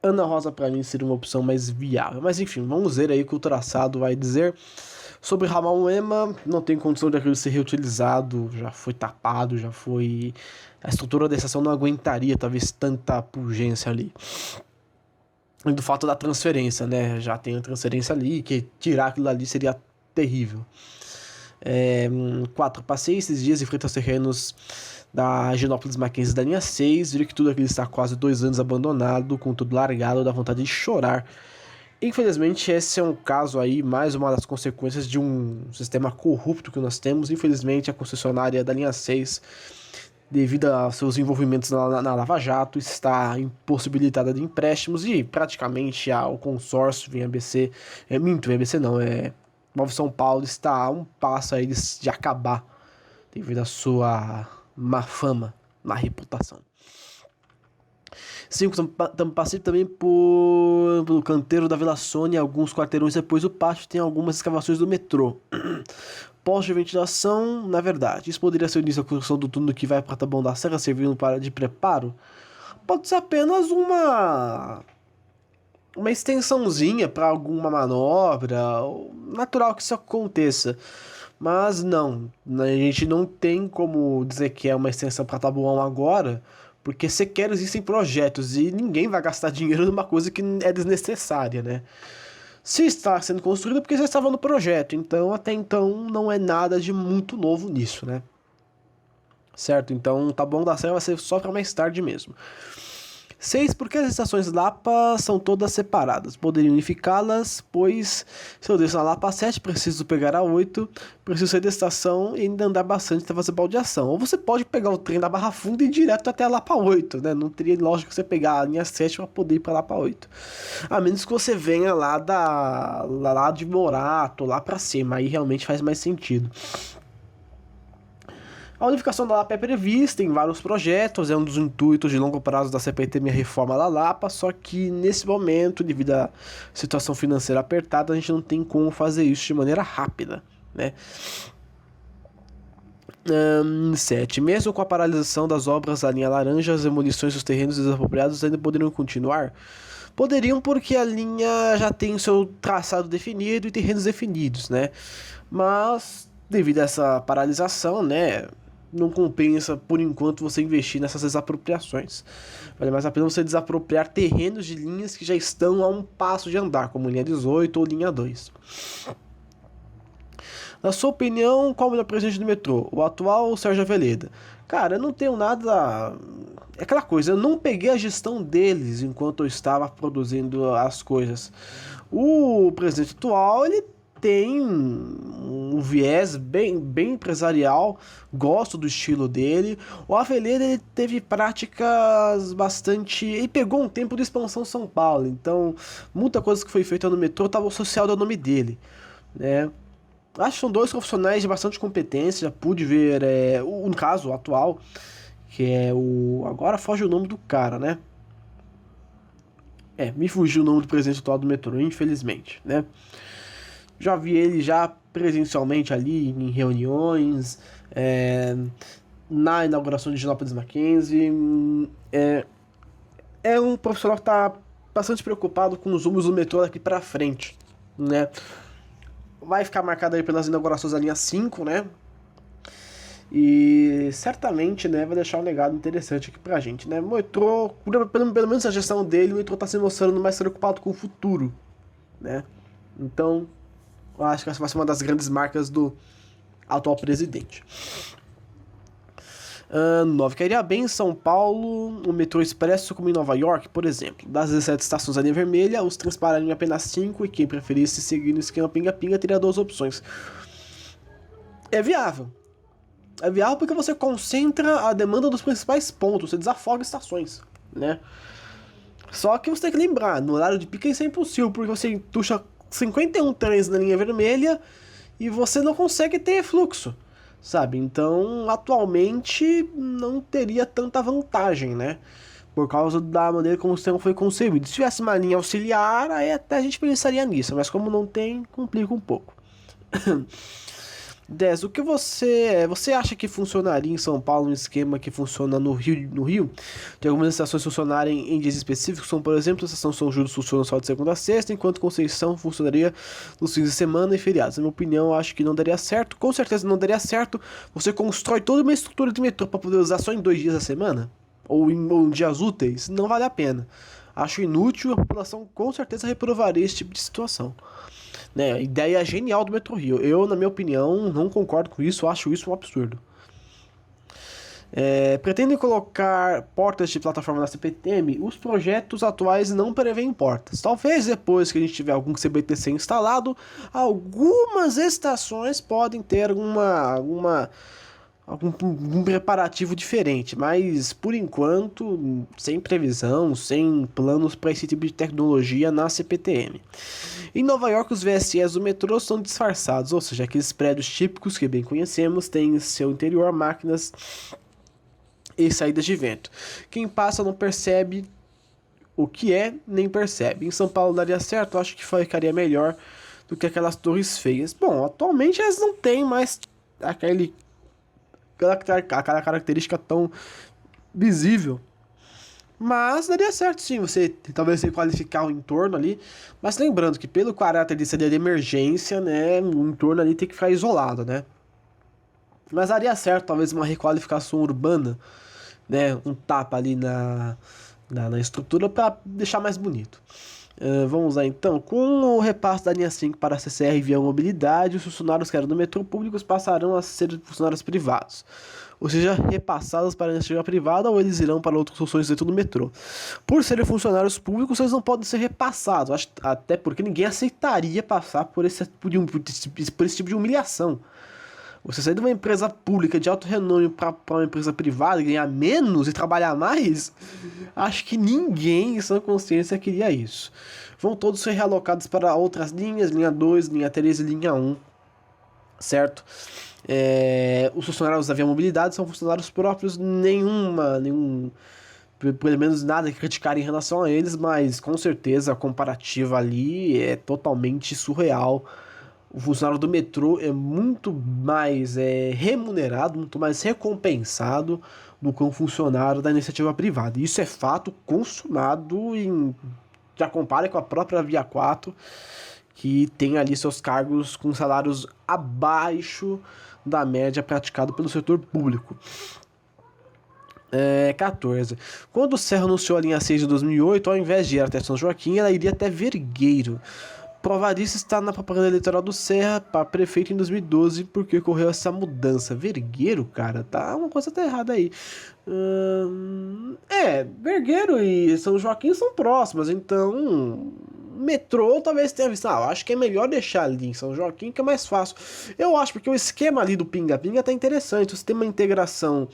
Ana Rosa pra mim seria uma opção mais viável. Mas enfim, vamos ver aí o que o traçado vai dizer. Sobre Ramal Moema, não tem condição de aquilo ser reutilizado. Já foi tapado, já foi... A estrutura da estação não aguentaria talvez tanta pungência ali. E do fato da transferência, né? Já tem a transferência ali, que tirar aquilo ali seria terrível. 4 passei esses dias em frente aos terrenos da Higienópolis Mackenzie da linha 6, vi que tudo aquilo está há quase 2 anos abandonado, com tudo largado, dá vontade de chorar. Infelizmente esse é um caso aí, mais uma das consequências de um sistema corrupto que nós temos. Infelizmente a concessionária da linha 6, devido a seus envolvimentos na Lava Jato, está impossibilitada de empréstimos e praticamente o consórcio VMBC, VMBC não, Novo São Paulo está a um passo aí de acabar devido à sua má fama, má reputação. 5, passei também pelo canteiro da Vila Sônia, alguns quarteirões depois do pátio tem algumas escavações do metrô. Postos de ventilação, na verdade, isso poderia ser o início da construção do túnel que vai para Taboão da Serra, servindo de preparo? Pode ser apenas uma extensãozinha para alguma manobra, natural que isso aconteça. Mas não, a gente não tem como dizer que é uma extensão para Taboão agora, porque sequer existem projetos e ninguém vai gastar dinheiro numa coisa que é desnecessária, né? Se está sendo construído é porque já estava no projeto, então até então não é nada de muito novo nisso, né? Certo? Então Taboão da Serra vai ser só para mais tarde mesmo. 6, porque as estações Lapa são todas separadas. Poderiam unificá-las, pois se eu desço na Lapa 7, preciso pegar a 8, preciso sair da estação e ainda andar bastante até fazer baldeação. Ou você pode pegar o trem da Barra Funda e ir direto até a Lapa 8, né? Não teria lógica você pegar a linha 7 para poder ir para a Lapa 8. A menos que você venha lá de Morato, lá para cima, aí realmente faz mais sentido. A unificação da Lapa é prevista em vários projetos, é um dos intuitos de longo prazo da CPTM a reforma da Lapa, só que nesse momento, devido à situação financeira apertada, a gente não tem como fazer isso de maneira rápida, né? 7. Mesmo com a paralisação das obras da linha laranja, as demolições dos terrenos desapropriados ainda poderiam continuar? Poderiam, porque a linha já tem seu traçado definido e terrenos definidos, né? Mas, devido a essa paralisação, né, não compensa, por enquanto, você investir nessas desapropriações. Vale mais a pena você desapropriar terrenos de linhas que já estão a um passo de andar, como linha 18 ou linha 2. Na sua opinião, qual é o melhor presidente do metrô? O atual ou o Sérgio Aveleda? Cara, eu não tenho nada... É aquela coisa, eu não peguei a gestão deles enquanto eu estava produzindo as coisas. O presidente atual, ele tem um viés bem empresarial, gosto do estilo dele. O Aveleda, ele teve práticas bastante... Ele pegou um tempo de expansão São Paulo, então muita coisa que foi feita no metrô estava associada ao nome dele, né? Acho que são 2 profissionais de bastante competência, já pude ver, no caso, o atual, que é o... Agora foge o nome do cara, né? Me fugiu o nome do presidente atual do metrô, infelizmente, né? Já vi ele já presencialmente ali em reuniões, na inauguração de Higienópolis Mackenzie. É um profissional que está bastante preocupado com os rumos do metrô daqui para frente, né? Vai ficar marcado aí pelas inaugurações da linha 5, né? E certamente, né, vai deixar um legado interessante aqui pra gente, né? O metrô, pelo menos a gestão dele, o metrô tá se mostrando mais preocupado com o futuro, né? Então, eu acho que essa vai ser uma das grandes marcas do atual presidente. 9. Cairia bem em São Paulo o metrô expresso como em Nova York, por exemplo. Das 17 estações da linha vermelha, os trens parariam em apenas 5 e quem preferisse seguir no esquema pinga-pinga teria 2 opções. É viável. É viável porque você concentra a demanda dos principais pontos, você desafoga estações, né? Só que você tem que lembrar, no horário de pica isso é impossível, porque você entuxa 51 trens na linha vermelha e você não consegue ter fluxo, sabe? Então, atualmente, não teria tanta vantagem, né? por causa da maneira como o sistema foi concebido. Se tivesse uma linha auxiliar, aí até a gente pensaria nisso, mas como não tem, complica um pouco. 10. O que você acha que funcionaria em São Paulo um esquema que funciona no Rio? De algumas estações funcionarem em dias específicos, como por exemplo, a estação São Judas funciona só de segunda a sexta, enquanto Conceição funcionaria nos fins de semana e feriados. Na minha opinião, eu acho que não daria certo. Com certeza não daria certo. Você constrói toda uma estrutura de metrô para poder usar só em 2 dias da semana? Ou em dias úteis? Não vale a pena. Acho inútil, a população com certeza reprovaria esse tipo de situação. Né, a ideia genial do Metrorio. Eu, na minha opinião, não concordo com isso, acho isso um absurdo. Pretendem colocar portas de plataforma na CPTM? Os projetos atuais não prevêem portas. Talvez depois que a gente tiver algum CBTC instalado, algumas estações podem ter algum preparativo diferente, mas por enquanto, sem previsão, sem planos para esse tipo de tecnologia na CPTM. Em Nova York, os VSEs do metrô são disfarçados, ou seja, aqueles prédios típicos que bem conhecemos têm em seu interior máquinas e saídas de vento. Quem passa não percebe o que é, nem percebe. Em São Paulo daria certo, acho que ficaria melhor do que aquelas torres feias. Bom, atualmente elas não têm mais aquela característica tão visível. Mas daria certo sim, você talvez qualificar o entorno ali. Mas lembrando que pelo caráter de ser de emergência, né, o entorno ali tem que ficar isolado, né. Mas daria certo talvez uma requalificação urbana, né, um tapa ali na estrutura para deixar mais bonito. Vamos lá então, com o repasse da linha 5 para a CCR via mobilidade, os funcionários que eram do metrô públicos passarão a ser funcionários privados, ou seja, repassados para a iniciativa privada, ou eles irão para outras funções dentro do metrô. Por serem funcionários públicos, eles não podem ser repassados, até porque ninguém aceitaria passar por esse tipo de humilhação. Você sair de uma empresa pública de alto renome para uma empresa privada e ganhar menos e trabalhar mais, acho que ninguém em sua consciência queria isso. Vão todos ser realocados para outras linhas, linha 2, linha 3 e linha 1, certo? Os funcionários da Via Mobilidade são funcionários próprios, pelo menos nada a criticar em relação a eles, mas com certeza a comparativa ali é totalmente surreal. O funcionário do metrô é muito mais remunerado, muito mais recompensado do que um funcionário da iniciativa privada. Isso é fato consumado já compara com a própria Via 4, que tem ali seus cargos com salários abaixo da média praticado pelo setor público. 14. Quando o Serra anunciou a linha 6 de 2008, ao invés de ir até São Joaquim, ela iria até Vergueiro. Prova disso está na propaganda eleitoral do Serra para prefeito em 2012, porque ocorreu essa mudança. Vergueiro, cara, uma coisa tá errada aí. Vergueiro e São Joaquim são próximas, então metrô talvez tenha visto. Eu acho que é melhor deixar ali em São Joaquim, que é mais fácil. Eu acho, porque o esquema ali do Pinga-Pinga tá interessante. Você tem uma integração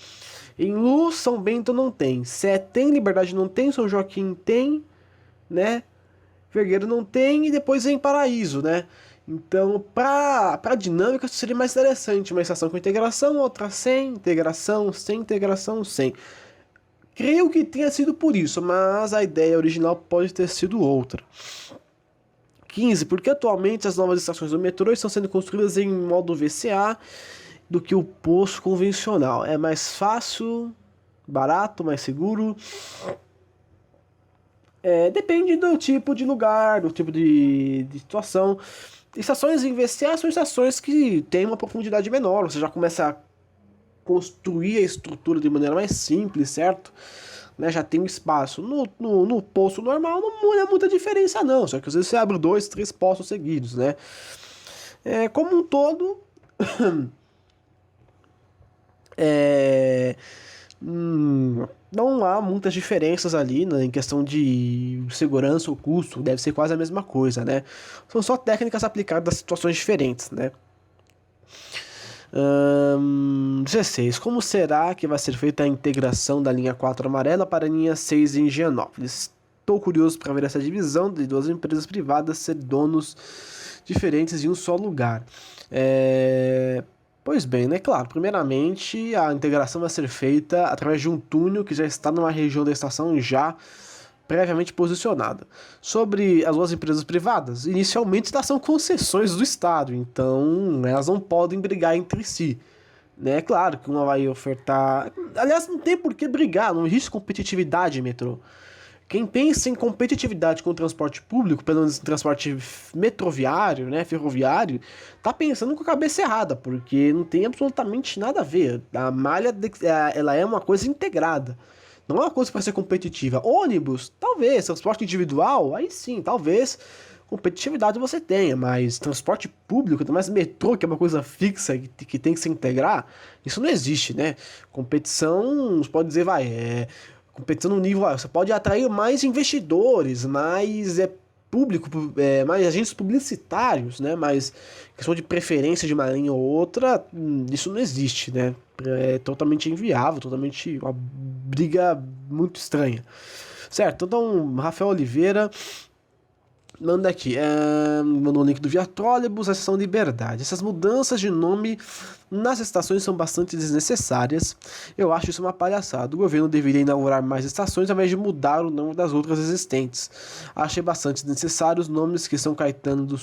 em Luz, São Bento não tem. Sé tem, Liberdade não tem, São Joaquim tem, né? Vergueiro não tem, e depois vem Paraíso, né? Então, para dinâmica, isso seria mais interessante. Uma estação com integração, outra sem integração, sem integração, sem. Creio que tenha sido por isso, mas a ideia original pode ter sido outra. 15. Porque atualmente as novas estações do metrô estão sendo construídas em modo VCA do que o posto convencional. É mais fácil, barato, mais seguro. Depende do tipo de lugar, do tipo de situação. Estações em VCA são estações que têm uma profundidade menor, você já começa a construir a estrutura de maneira mais simples, certo? Né, já tem um espaço. No posto normal não é muita diferença não, só que às vezes você abre 2, 3 postos seguidos, né? Como um todo... não há muitas diferenças ali, né, em questão de segurança ou custo, deve ser quase a mesma coisa, né? São só técnicas aplicadas a situações diferentes, né? 16. Como será que vai ser feita a integração da linha 4 amarela para a linha 6 em Higienópolis? Estou curioso para ver essa divisão de duas empresas privadas ser donos diferentes em um só lugar. Pois bem, né? Claro, primeiramente a integração vai ser feita através de um túnel que já está numa região da estação já previamente posicionada. Sobre as duas empresas privadas, inicialmente elas são concessões do Estado, então elas não podem brigar entre si. Né? Claro que uma vai ofertar. Aliás, não tem por que brigar, não existe competitividade em metrô. Quem pensa em competitividade com o transporte público, pelo menos em transporte metroviário, né, ferroviário, tá pensando com a cabeça errada, porque não tem absolutamente nada a ver. A malha, ela é uma coisa integrada. Não é uma coisa para ser competitiva. Ônibus, talvez. Transporte individual, aí sim, talvez competitividade você tenha, mas transporte público, ainda mais metrô, que é uma coisa fixa, que tem que se integrar, isso não existe, né? Competição, você pode dizer, competição no nível, você pode atrair mais investidores, mais público, mais agentes publicitários, né? Mas questão de preferência de uma linha ou outra, isso não existe, né? É totalmente inviável, totalmente uma briga muito estranha. Certo, então, Rafael Oliveira manda aqui, mandou o link do Via Trolebus, a estação Liberdade. Essas mudanças de nome nas estações são bastante desnecessárias. Eu acho isso uma palhaçada. O governo deveria inaugurar mais estações ao invés de mudar o nome das outras existentes. Achei bastante desnecessário os nomes que são Caetano do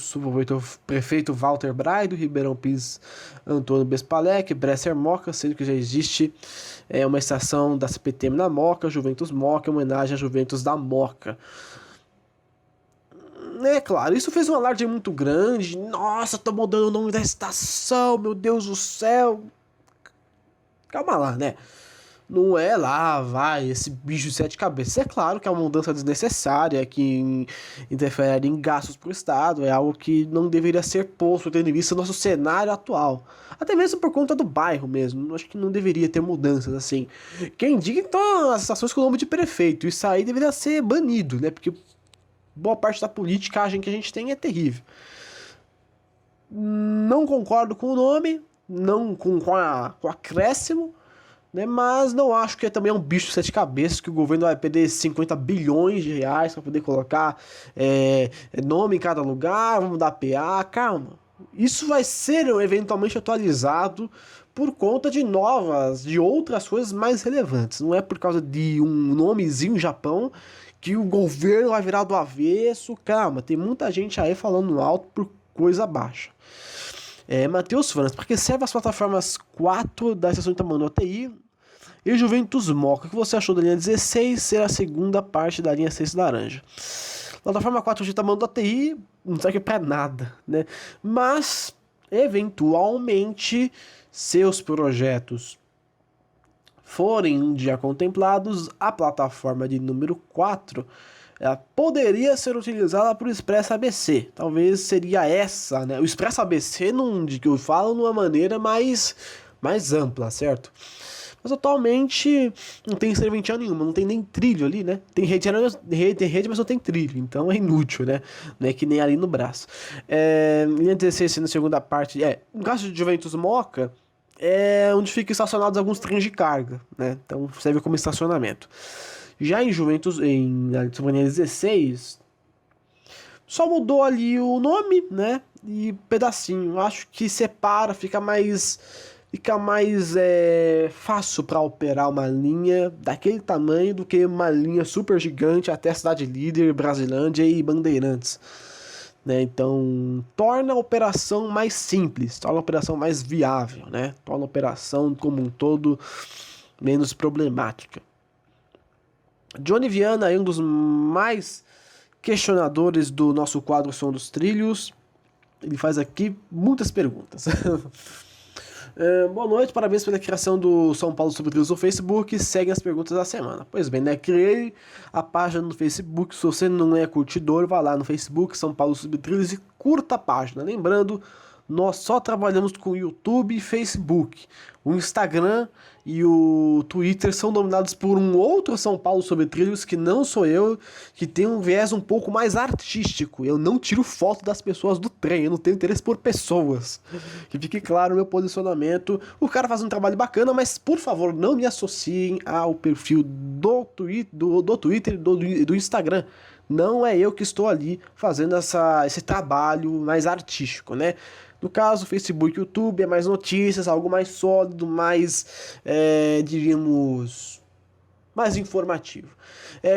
prefeito Walter Braido, Ribeirão Pires Antônio Bespalec, Bresser Moca, sendo que já existe uma estação da CPTM na Moca, Juventus Moca, em homenagem à Juventus da Moca. É claro, isso fez um alarde muito grande. Nossa, tô mudando o nome da estação, meu Deus do céu. Calma lá, né? Não é lá, vai, esse bicho de sete cabeças. É claro que é uma mudança desnecessária, que interfere em gastos para o Estado, é algo que não deveria ser posto, tendo em vista o nosso cenário atual. Até mesmo por conta do bairro mesmo. Acho que não deveria ter mudanças assim. Quem diga então as estações com o nome de prefeito. Isso aí deveria ser banido, né? Porque boa parte da politicagem que a gente tem é terrível. Não concordo com o nome, não com o acréscimo, né, mas não acho que também é um bicho de sete cabeças que o governo vai perder 50 bilhões de reais para poder colocar nome em cada lugar, vamos dar PA, calma. Isso vai ser eventualmente atualizado por conta de outras coisas mais relevantes. Não é por causa de um nomezinho Japão que o governo vai virar do avesso. Calma, tem muita gente aí falando alto por coisa baixa. Matheus França, para que servem as plataformas 4 da estação de Tamanduá TI e Juventus Moca? O que você achou da linha 16 ser a segunda parte da linha 6 laranja? Plataforma 4 de Tamanduá TI não serve para nada, né? Mas, eventualmente, seus projetos forem um dia contemplados, a plataforma de número 4 ela poderia ser utilizada para o Expresso ABC. Talvez seria essa, né? O Expresso ABC, de que eu falo, numa maneira mais ampla, certo? Mas atualmente não tem serventia nenhuma, não tem nem trilho ali, né? Tem rede, mas não tem trilho, então é inútil, né? Não é que nem ali no braço. Linha 16 na segunda parte, no caso de Juventus Moca, onde ficam estacionados alguns trens de carga, né? Então serve como estacionamento. Já em Juventus, em linha 16, só mudou ali o nome, né? E pedacinho. Acho que separa, fica mais fácil para operar uma linha daquele tamanho do que uma linha super gigante até a Cidade Líder, Brasilândia e Bandeirantes. Né? Então, torna a operação mais simples, torna a operação mais viável, né? Torna a operação como um todo menos problemática. Johnny Viana é um dos mais questionadores do nosso quadro Som dos Trilhos. Ele faz aqui muitas perguntas. Boa noite, parabéns pela criação do São Paulo Sobre Trilhos no Facebook. Seguem as perguntas da semana. Pois bem, né? Criei a página no Facebook. Se você não é curtidor, vá lá no Facebook, São Paulo Sobre Trilhos, e curta a página. Lembrando, nós só trabalhamos com o YouTube e Facebook. O Instagram e o Twitter são dominados por um outro São Paulo Sobre Trilhos, que não sou eu, que tem um viés um pouco mais artístico. Eu não tiro foto das pessoas do trem, eu não tenho interesse por pessoas. Que fique claro o meu posicionamento. O cara faz um trabalho bacana, mas por favor, não me associem ao perfil do Twitter e do Instagram. Não é eu que estou ali fazendo esse trabalho mais artístico, né? No caso, Facebook e YouTube é mais notícias, algo mais sólido, mais, diríamos, mais informativo.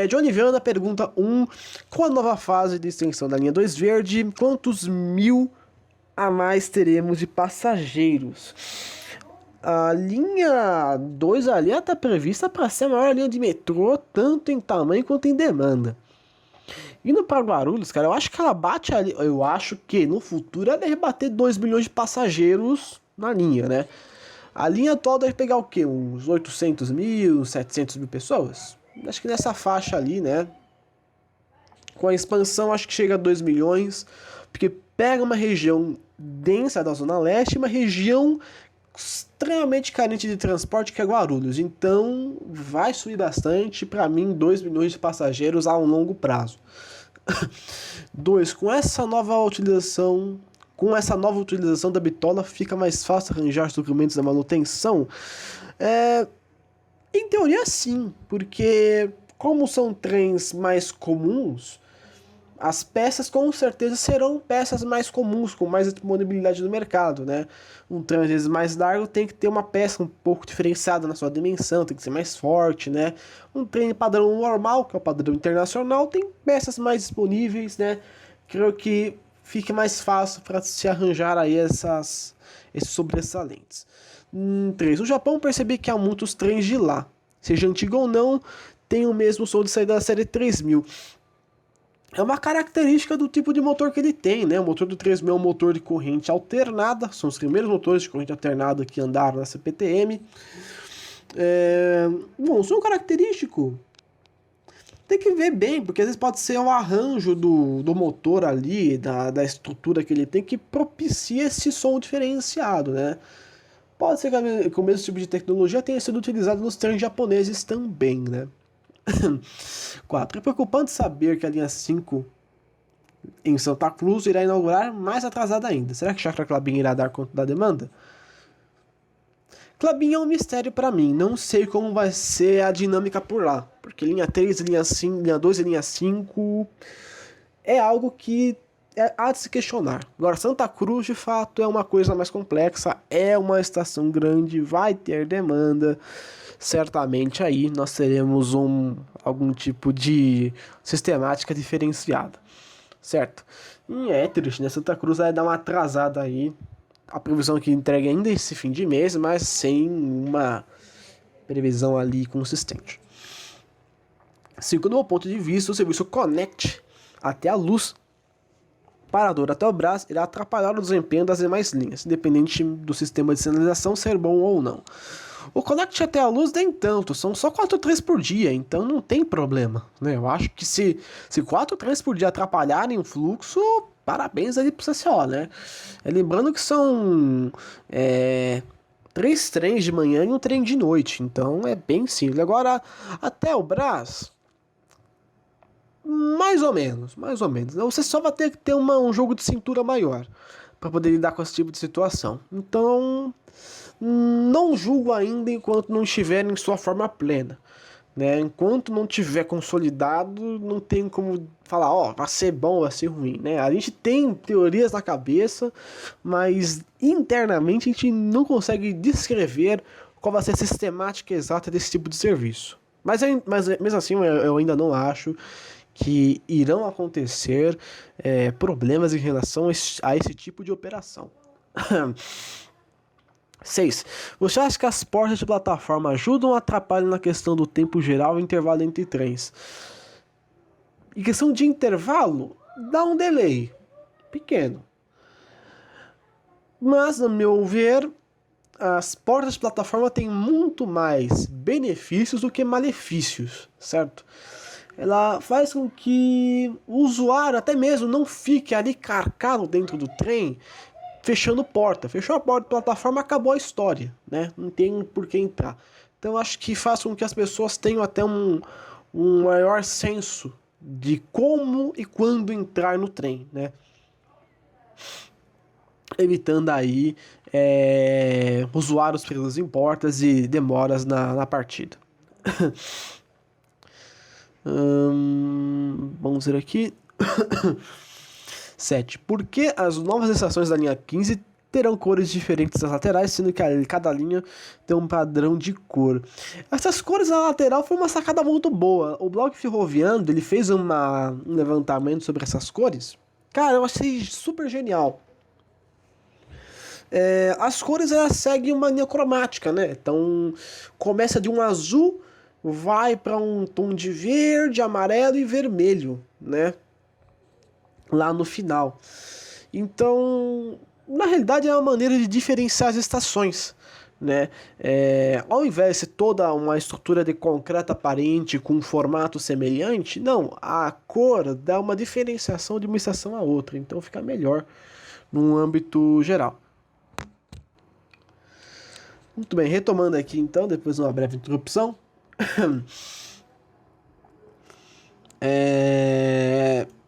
Johnny Viana pergunta 1. Com a nova fase de extensão da linha 2 verde, quantos mil a mais teremos de passageiros? A linha 2 ali está prevista para ser a maior linha de metrô, tanto em tamanho quanto em demanda. Indo para Guarulhos, cara, eu acho que ela bate ali. Eu acho que no futuro ela deve bater 2 milhões de passageiros na linha, né? A linha atual deve pegar o quê? Uns 800 mil, 700 mil pessoas? Acho que nessa faixa ali, né? Com a expansão, acho que chega a 2 milhões, porque pega uma região densa da Zona Leste e uma região extremamente carente de transporte, que é Guarulhos. Então, vai subir bastante. Para mim, 2 milhões de passageiros a um longo prazo. 2. Com essa nova utilização da bitola, fica mais fácil arranjar os documentos da manutenção? Em teoria, sim, porque como são trens mais comuns, as peças com certeza serão peças mais comuns, com mais disponibilidade no mercado, né? Um trem às vezes mais largo tem que ter uma peça um pouco diferenciada na sua dimensão, tem que ser mais forte, né? Um trem padrão normal, que é o padrão internacional, tem peças mais disponíveis, né? Creio que fique mais fácil para se arranjar aí esses sobressalentes. 3. No Japão, percebi que há muitos trens de lá, seja antigo ou não, tem o mesmo som de saída da série 3000. É uma característica do tipo de motor que ele tem, né? O motor do 3000 é um motor de corrente alternada, são os primeiros motores de corrente alternada que andaram na CPTM. Bom, o som característico tem que ver bem, porque às vezes pode ser o arranjo do motor ali, da estrutura que ele tem, que propicia esse som diferenciado, né? Pode ser que o mesmo tipo de tecnologia tenha sido utilizado nos trens japoneses também, né? 4. É preocupante saber que a linha 5 em Santa Cruz irá inaugurar mais atrasada ainda. Será que Chakra Klabin irá dar conta da demanda? Klabin é um mistério para mim. Não sei como vai ser a dinâmica por lá. Porque linha 3, linha 5, linha 2 e linha 5 é algo que há de se questionar. Agora, Santa Cruz, de fato, é uma coisa mais complexa. É uma estação grande, vai ter demanda. Certamente aí nós teremos algum tipo de sistemática diferenciada, certo? E é triste, né? Santa Cruz vai dar uma atrasada aí. A previsão é que entregue ainda esse fim de mês, mas sem uma previsão ali consistente. 5. Do meu ponto de vista, o serviço Connect até a Luz Parador até o Brás irá atrapalhar o desempenho das demais linhas, independente do sistema de sinalização ser bom ou não. O Connect até a Luz nem tanto, são só 4 trens por dia, então não tem problema, né? Eu acho que se 4 trens por dia atrapalharem o fluxo, parabéns ali pro CCO, né? Lembrando que são 3 trens de manhã e um trem de noite, então é bem simples. Agora, até o Brás, mais ou menos. Você só vai ter que ter um jogo de cintura maior para poder lidar com esse tipo de situação. Então, não julgo ainda enquanto não estiver em sua forma plena, né? Enquanto não tiver consolidado, não tem como falar, vai ser bom, vai ser ruim, né? A gente tem teorias na cabeça, mas internamente a gente não consegue descrever qual vai ser a sistemática exata desse tipo de serviço. Mas mesmo assim, eu ainda não acho que irão acontecer problemas em relação a esse tipo de operação. 6. Você acha que as portas de plataforma ajudam ou atrapalham na questão do tempo geral e intervalo entre trens? Em questão de intervalo, dá um delay pequeno. Mas, no meu ver, as portas de plataforma têm muito mais benefícios do que malefícios, certo? Ela faz com que o usuário até mesmo não fique ali carcado dentro do trem, fechando porta. Fechou a porta da plataforma, acabou a história, né? Não tem por que entrar. Então acho que faz com que as pessoas tenham até um maior senso de como e quando entrar no trem, né? Evitando aí usuários presos em portas e demoras na partida. Vamos ver aqui. 7. Por que as novas estações da linha 15 terão cores diferentes nas laterais, sendo que cada linha tem um padrão de cor? Essas cores na lateral foi uma sacada muito boa. O blog Ferroviando, ele fez um levantamento sobre essas cores. Cara, eu achei super genial. As cores, elas seguem uma linha cromática, né? Então, começa de um azul, vai para um tom de verde, amarelo e vermelho, né? Lá no final. Então, na realidade, é uma maneira de diferenciar as estações, né? Ao invés de ser toda uma estrutura de concreto aparente com um formato semelhante, não, a cor dá uma diferenciação de uma estação a outra, então fica melhor num âmbito geral. Muito bem, retomando aqui então, depois de uma breve interrupção.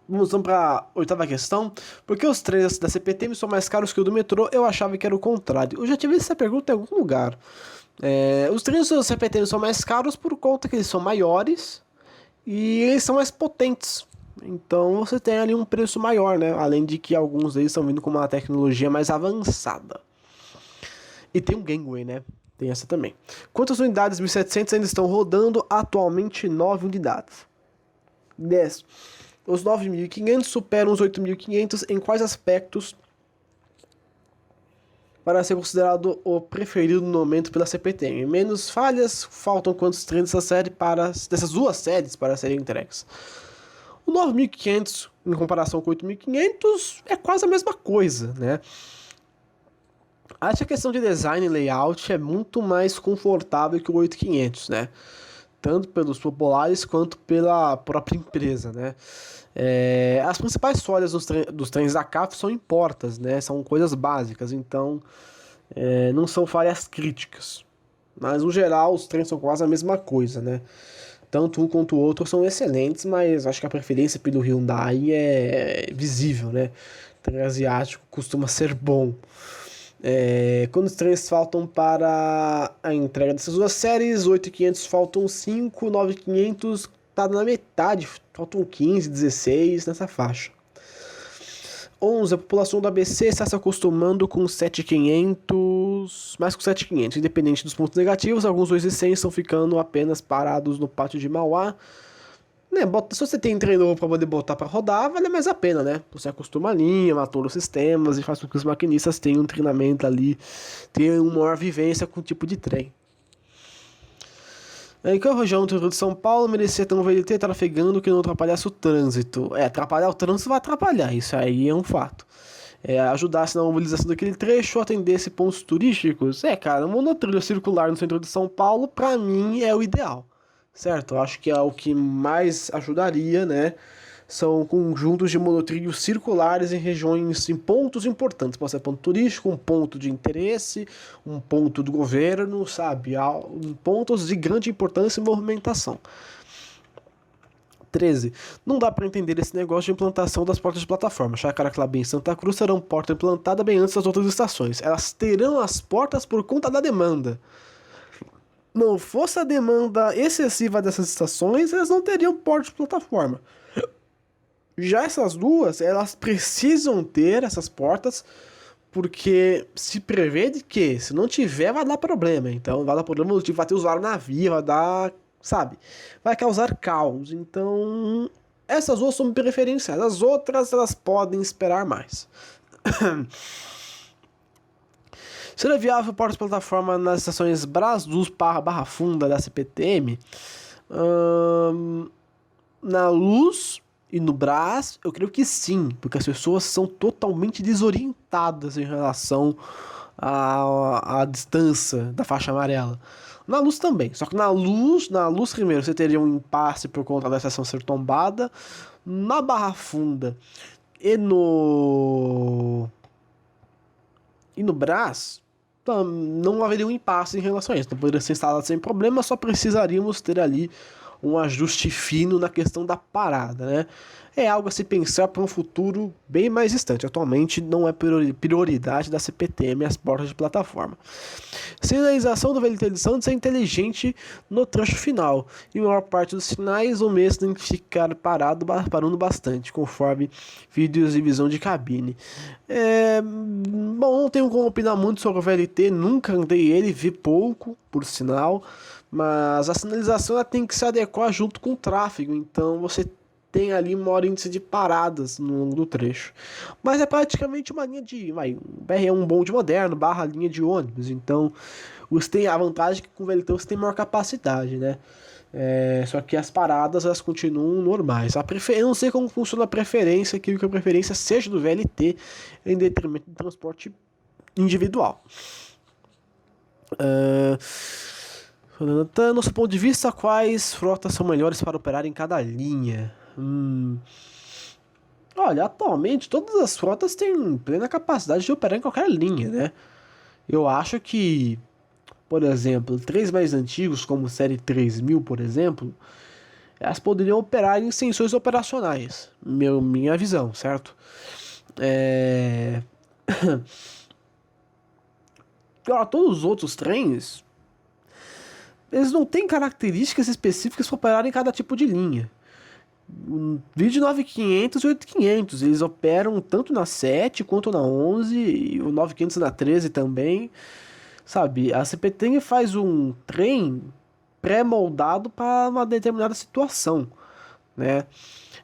Vamos para a 8ª questão. Por que os trens da CPTM são mais caros que o do metrô? Eu achava que era o contrário. Eu já tive essa pergunta em algum lugar. Os trens da CPTM são mais caros por conta que eles são maiores e eles são mais potentes. Então você tem ali um preço maior, né? Além de que alguns deles estão vindo com uma tecnologia mais avançada. E tem um gangway, né? Tem essa também. Quantas unidades 1700 ainda estão rodando? Atualmente 9 unidades. 10. Os 9.500 superam os 8.500 em quais aspectos para ser considerado o preferido no momento pela CPTM? Menos falhas, faltam quantos trens dessas duas séries para serem entregues? O 9.500 em comparação com o 8.500 é quase a mesma coisa, né? Acho que a questão de design e layout é muito mais confortável que o 8.500, né? Tanto pelos populares quanto pela própria empresa, né? As principais falhas dos trens da CAF são em portas, né? São coisas básicas, então não são falhas críticas. Mas, no geral, os trens são quase a mesma coisa, né? Tanto um quanto o outro são excelentes, mas acho que a preferência pelo Hyundai é visível, né? O trem asiático costuma ser bom. Quando os trens faltam para a entrega dessas duas séries, 8.500 faltam 5, 9.500 tá na metade, faltam 15, 16 nessa faixa. 11. A população do ABC está se acostumando com 7.500, mais com 7.500, independente dos pontos negativos. Alguns 2.100 estão ficando apenas parados no pátio de Mauá. Se você tem trem novo para poder botar para rodar, vale mais a pena, né? Você acostuma a linha, matou os sistemas e faz com que os maquinistas tenham um treinamento ali, tenham uma maior vivência com o tipo de trem. Em qual região do interior de São Paulo merecia ter um VLT trafegando que não atrapalhasse o trânsito? Atrapalhar o trânsito vai atrapalhar, isso aí é um fato. Ajudasse na mobilização daquele trecho, atendesse pontos turísticos. Cara, um monotrilho circular no centro de São Paulo, pra mim, é o ideal. Certo? Eu acho que é o que mais ajudaria, né? São conjuntos de monotrilhos circulares em pontos importantes. Pode ser ponto turístico, um ponto de interesse, um ponto do governo, sabe? Pontos de grande importância e movimentação. 13. Não dá para entender esse negócio de implantação das portas de plataforma. Chácara Clabim e Santa Cruz serão porta implantada bem antes das outras estações. Elas terão as portas por conta da demanda. Não fosse a demanda excessiva dessas estações, elas não teriam porta de plataforma. Já essas duas, elas precisam ter essas portas, porque se prevê de que, se não tiver, vai dar problema. Então, vai dar problema, vai ter usuário na via, vai dar, sabe? Vai causar caos. Então, essas duas são preferenciais. As outras, elas podem esperar mais. Seria viável porta de plataforma nas estações Brás Luz Barra Funda da CPTM? Na Luz e no Brás, eu creio que sim, porque as pessoas são totalmente desorientadas em relação à distância da faixa amarela. Na Luz também, só que na luz primeiro você teria um impasse por conta da estação ser tombada. Na Barra Funda e no Brás, não haveria um impasse em relação a isso. Não poderia ser instalado sem problema, só precisaríamos ter ali um ajuste fino na questão da parada, né? É algo a se pensar para um futuro bem mais distante. Atualmente não é prioridade da CPTM as portas de plataforma. Sinalização do VLT de Santos é inteligente no trecho final, e a maior parte dos sinais o mesmo tem que ficar parando bastante, conforme vídeos e visão de cabine. Bom, não tenho como opinar muito sobre o VLT, nunca andei ele, vi pouco, por sinal, mas a sinalização ela tem que se adequar junto com o tráfego, então você tem ali um maior índice de paradas no longo do trecho. Mas é praticamente uma linha de... um BR é um bonde moderno, barra linha de ônibus. Então, você tem a vantagem que com o VLT você tem maior capacidade, né? Só que as paradas elas continuam normais. Eu não sei como funciona a preferência, que a preferência seja do VLT em detrimento do transporte individual. No seu ponto de vista, quais frotas são melhores para operar em cada linha? Olha, atualmente todas as frotas têm plena capacidade de operar em qualquer linha, né? Eu acho que, por exemplo, trens mais antigos, como série 3000, por exemplo, elas poderiam operar em sensores operacionais, minha visão, certo? Agora, todos os outros trens, eles não têm características específicas para operar em cada tipo de linha. Vídeo 9500 e 8500, eles operam tanto na 7 quanto na 11 e o 9500 na 13 também, sabe? A CPTM faz um trem pré-moldado para uma determinada situação, né?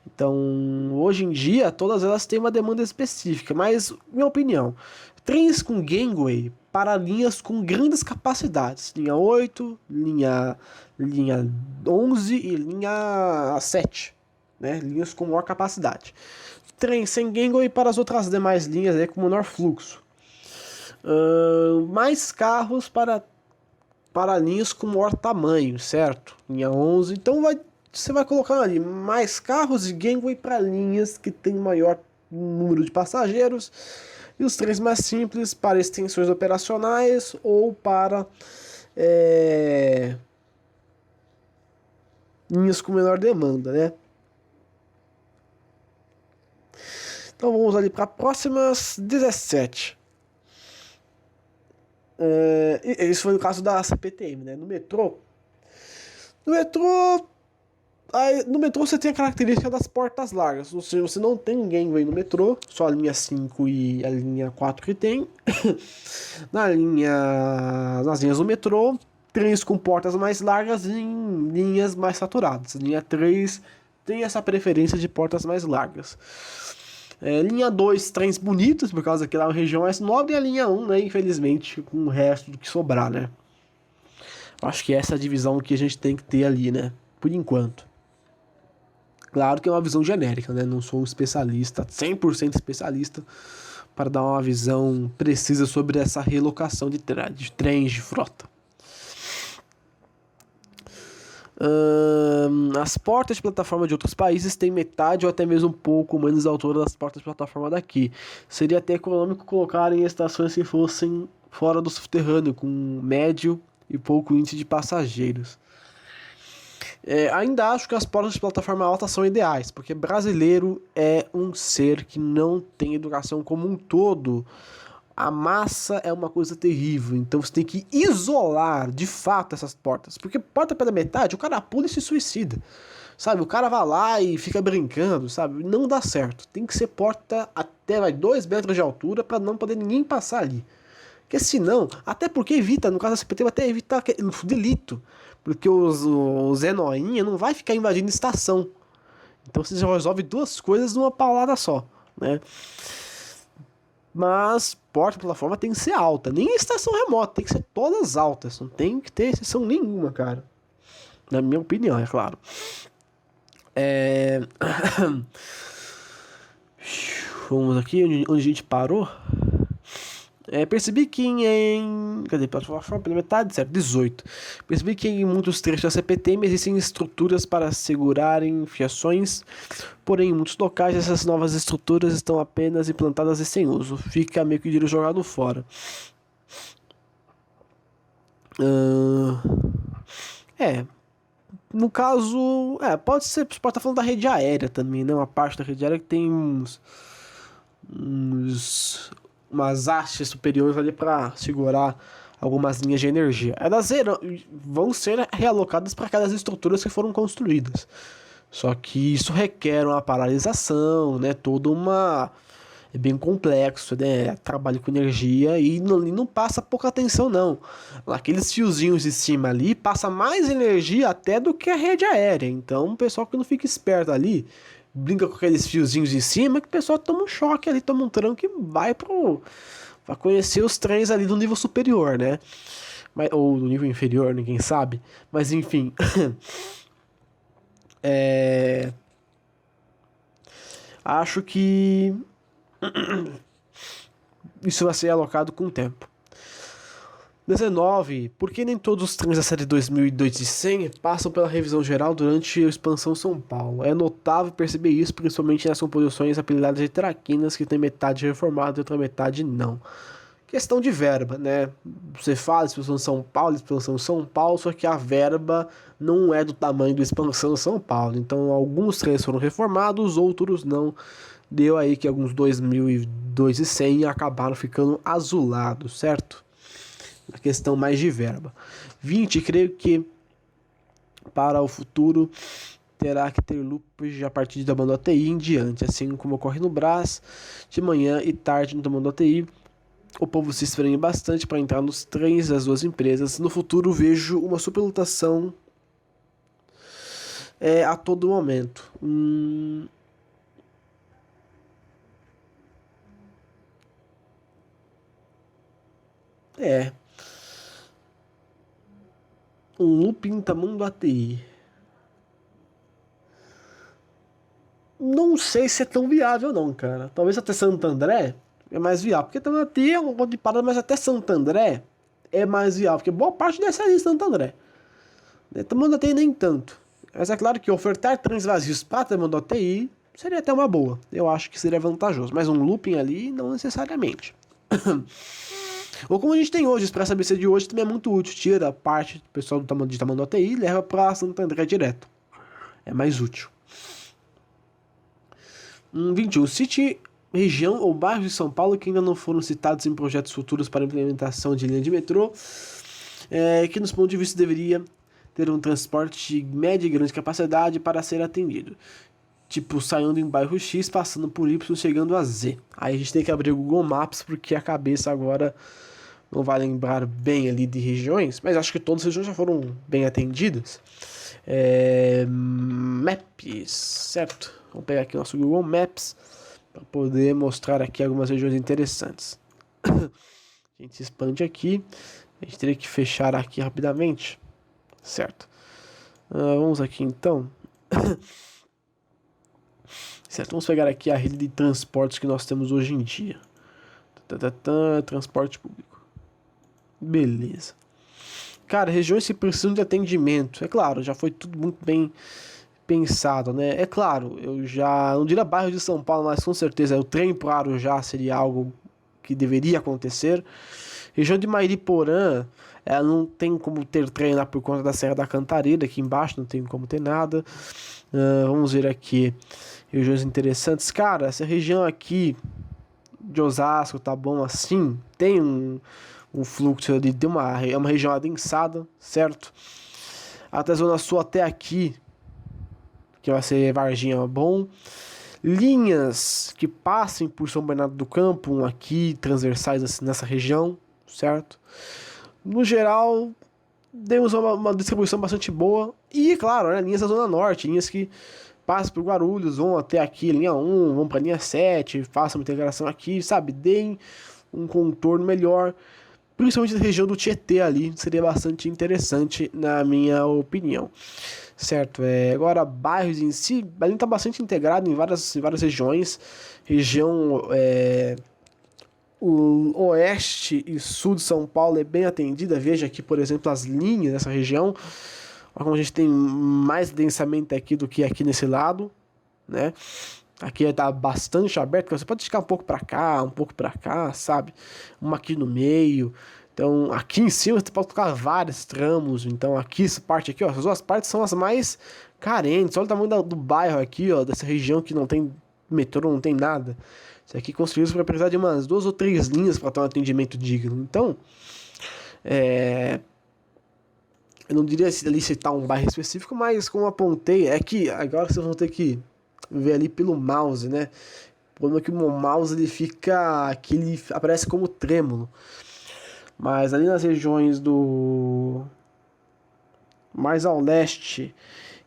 Então, hoje em dia, todas elas têm uma demanda específica, mas, minha opinião, trens com gangway para linhas com grandes capacidades, linha 8, linha 11 e linha 7, né? Linhas com maior capacidade. Trem sem gangway para as outras demais linhas aí com menor fluxo. Mais carros para linhas com maior tamanho, certo? Linha 11, então você vai colocar ali mais carros e gangway para linhas que tem maior número de passageiros, e os trens mais simples para extensões operacionais ou para linhas com menor demanda, né? Então vamos ali para próximas 17. Esse foi o caso da CPTM, né? No metrô você tem a característica das portas largas. Você não tem gangway no metrô, só a linha 5 e a linha 4 que tem. Nas linhas do metrô, trens com portas mais largas em linhas mais saturadas. Linha 3 tem essa preferência de portas mais largas. Linha 2, trens bonitos, por causa que lá é uma região mais nobre, e a linha 1, né, infelizmente, com o resto do que sobrar, né. Acho que essa é a divisão que a gente tem que ter ali, né, por enquanto. Claro que é uma visão genérica, né, não sou um especialista, 100% especialista, para dar uma visão precisa sobre essa relocação de trens de frota. As portas de plataforma de outros países têm metade ou até mesmo um pouco menos da altura das portas de plataforma daqui. Seria até econômico colocar em estações que fossem fora do subterrâneo, com médio e pouco índice de passageiros. Ainda acho que as portas de plataforma alta são ideais, porque brasileiro é um ser que não tem educação como um todo. A massa é uma coisa terrível, então você tem que isolar de fato essas portas, porque porta pela metade, o cara pula e se suicida, sabe? O cara vai lá e fica brincando, sabe? Não dá certo, tem que ser porta até 2 metros de altura para não poder ninguém passar ali, porque senão, até porque evita, no caso da CPT, até evita o delito, porque o Zé Noinha não vai ficar invadindo estação, então você já resolve duas coisas numa paulada só, né? Mas porta de plataforma tem que ser alta. Nem em estação remota, tem que ser todas altas. Não tem que ter exceção nenhuma, cara. Na minha opinião, é claro. Vamos aqui, onde a gente parou. Percebi que cadê? Plataforma pela metade, certo? 18. Percebi que em muitos trechos da CPTM existem estruturas para segurarem fiações, porém em muitos locais essas novas estruturas estão apenas implantadas e sem uso. Fica meio que dinheiro jogado fora. no caso, pode ser, você pode estar falando da rede aérea também, né? Uma parte da rede aérea que tem umas hastes superiores ali para segurar algumas linhas de energia. Elas vão ser realocadas para aquelas estruturas que foram construídas. Só que isso requer uma paralisação, né? Toda uma... É bem complexo, né? Trabalho com energia e não passa pouca atenção, não. Aqueles fiozinhos de cima ali passa mais energia até do que a rede aérea. Então, o pessoal que não fica esperto ali, brinca com aqueles fiozinhos em cima, que o pessoal toma um choque ali, toma um tranco e vai pra conhecer os trens ali do nível superior, né? Ou do nível inferior, ninguém sabe. Mas, enfim. Acho que isso vai ser alocado com o tempo. 19. Por que nem todos os trens da série 2002 e 100 passam pela revisão geral durante a expansão São Paulo? É notável perceber isso, principalmente nas composições apelidadas de traquinas, que tem metade reformada e outra metade não. Questão de verba, né? Você fala expansão São Paulo, só que a verba não é do tamanho do expansão São Paulo. Então, alguns trens foram reformados, outros não. Deu aí que alguns 2002 e 100 acabaram ficando azulados, certo? A questão mais de verba. 20, creio que para o futuro terá que ter loops a partir da banda ATI em diante, assim como ocorre no Brás, de manhã e tarde no comando ATI. O povo se esfrenha bastante para entrar nos trens das duas empresas. No futuro vejo uma superlotação a todo momento. Um looping tamanho do ATI. Não sei se é tão viável não, cara. Talvez até Santo André é mais viável. Porque também ATI é um ponto de parada, mas até Santo André é mais viável. Porque boa parte dessa é em Santo André. Tamanho do ATI nem tanto. Mas é claro que ofertar trens vazios para tamanho do ATI seria até uma boa. Eu acho que seria vantajoso. Mas um looping ali, não necessariamente. Ou como a gente tem hoje, o Expresso ABC de hoje também é muito útil. Tira a parte do pessoal do tamanho do ATI e leva para Santo André direto. É mais útil. 21. Cite região ou bairros de São Paulo que ainda não foram citados em projetos futuros para implementação de linha de metrô, que nos pontos de vista deveria ter um transporte de média e grande capacidade para ser atendido. Tipo, saindo em bairro X, passando por Y, chegando a Z. Aí a gente tem que abrir o Google Maps, porque a cabeça agora não vai lembrar bem ali de regiões, mas acho que todas as regiões já foram bem atendidas. Maps, certo? Vamos pegar aqui o nosso Google Maps para poder mostrar aqui algumas regiões interessantes. A gente expande aqui. A gente teria que fechar aqui rapidamente. Certo. Vamos aqui então. Certo, vamos pegar aqui a rede de transportes que nós temos hoje em dia. Transporte público. Beleza. Cara, regiões que precisam de atendimento. É claro, já foi tudo muito bem pensado, né? É claro, eu já não diria bairro de São Paulo, mas com certeza o trem para o Arujá seria algo que deveria acontecer. Região de Mairiporã, ela não tem como ter trem lá por conta da Serra da Cantareira, aqui embaixo não tem como ter nada. Vamos ver aqui regiões interessantes. Cara, essa região aqui de Osasco tá bom assim, tem um fluxo ali, é uma região adensada, certo? Até a Zona Sul até aqui, que vai ser Varginha bom. Linhas que passem por São Bernardo do Campo, aqui, transversais assim, nessa região, certo? No geral, demos uma distribuição bastante boa. E, claro, né, linhas da Zona Norte, linhas que passam por Guarulhos, vão até aqui, linha 1, vão para linha 7, façam uma integração aqui, sabe? Deem um contorno melhor. Principalmente na região do Tietê ali, seria bastante interessante, na minha opinião. Certo, agora bairros em si, Belém está bastante integrado em várias regiões. Região o oeste e sul de São Paulo é bem atendida. Veja aqui, por exemplo, as linhas dessa região. Olha como a gente tem mais densamento aqui do que aqui nesse lado, né? Aqui está bastante aberto, você pode esticar um pouco para cá, sabe? Uma aqui no meio. Então, aqui em cima você pode colocar vários tramos. Então, aqui, essa parte aqui, ó, essas duas partes são as mais carentes. Olha o tamanho do bairro aqui, ó, dessa região que não tem metrô, não tem nada. Isso aqui construído para precisar de umas 2 ou 3 linhas para ter um atendimento digno. Então, eu não diria ali citar um bairro específico, mas como eu apontei, é que agora vocês vão ter que ver ali pelo mouse, né? O problema é que o mouse ele fica, que ele aparece como trêmulo. Mas ali nas regiões do mais ao leste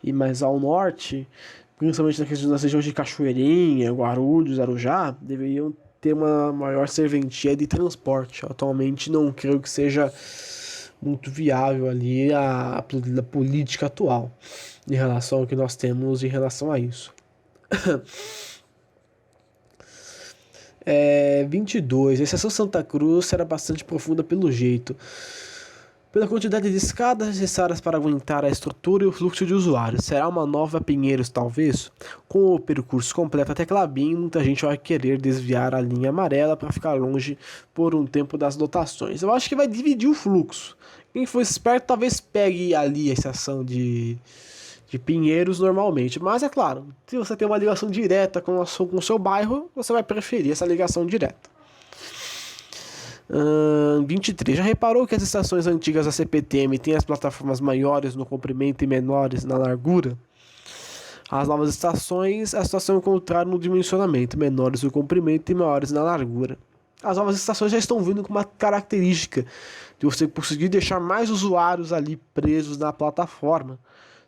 e mais ao norte, principalmente nas regiões de Cachoeirinha, Guarulhos, Arujá, deveriam ter uma maior serventia de transporte. Atualmente não creio que seja muito viável ali a política atual em relação ao que nós temos em relação a isso. 22. A estação Santa Cruz será bastante profunda pelo jeito, pela quantidade de escadas necessárias para aguentar a estrutura e o fluxo de usuários. Será uma nova Pinheiros, talvez? Com o percurso completo até Klabin, muita gente vai querer desviar a linha amarela para ficar longe por um tempo das lotações. Eu acho que vai dividir o fluxo. Quem for esperto talvez pegue ali a estação de Pinheiros normalmente. Mas é claro, se você tem uma ligação direta com o seu bairro, você vai preferir essa ligação direta. 23. Já reparou que as estações antigas da CPTM têm as plataformas maiores no comprimento e menores na largura? As novas estações, a situação é o contrário no dimensionamento, menores no comprimento e maiores na largura. As novas estações já estão vindo com uma característica de você conseguir deixar mais usuários ali presos na plataforma,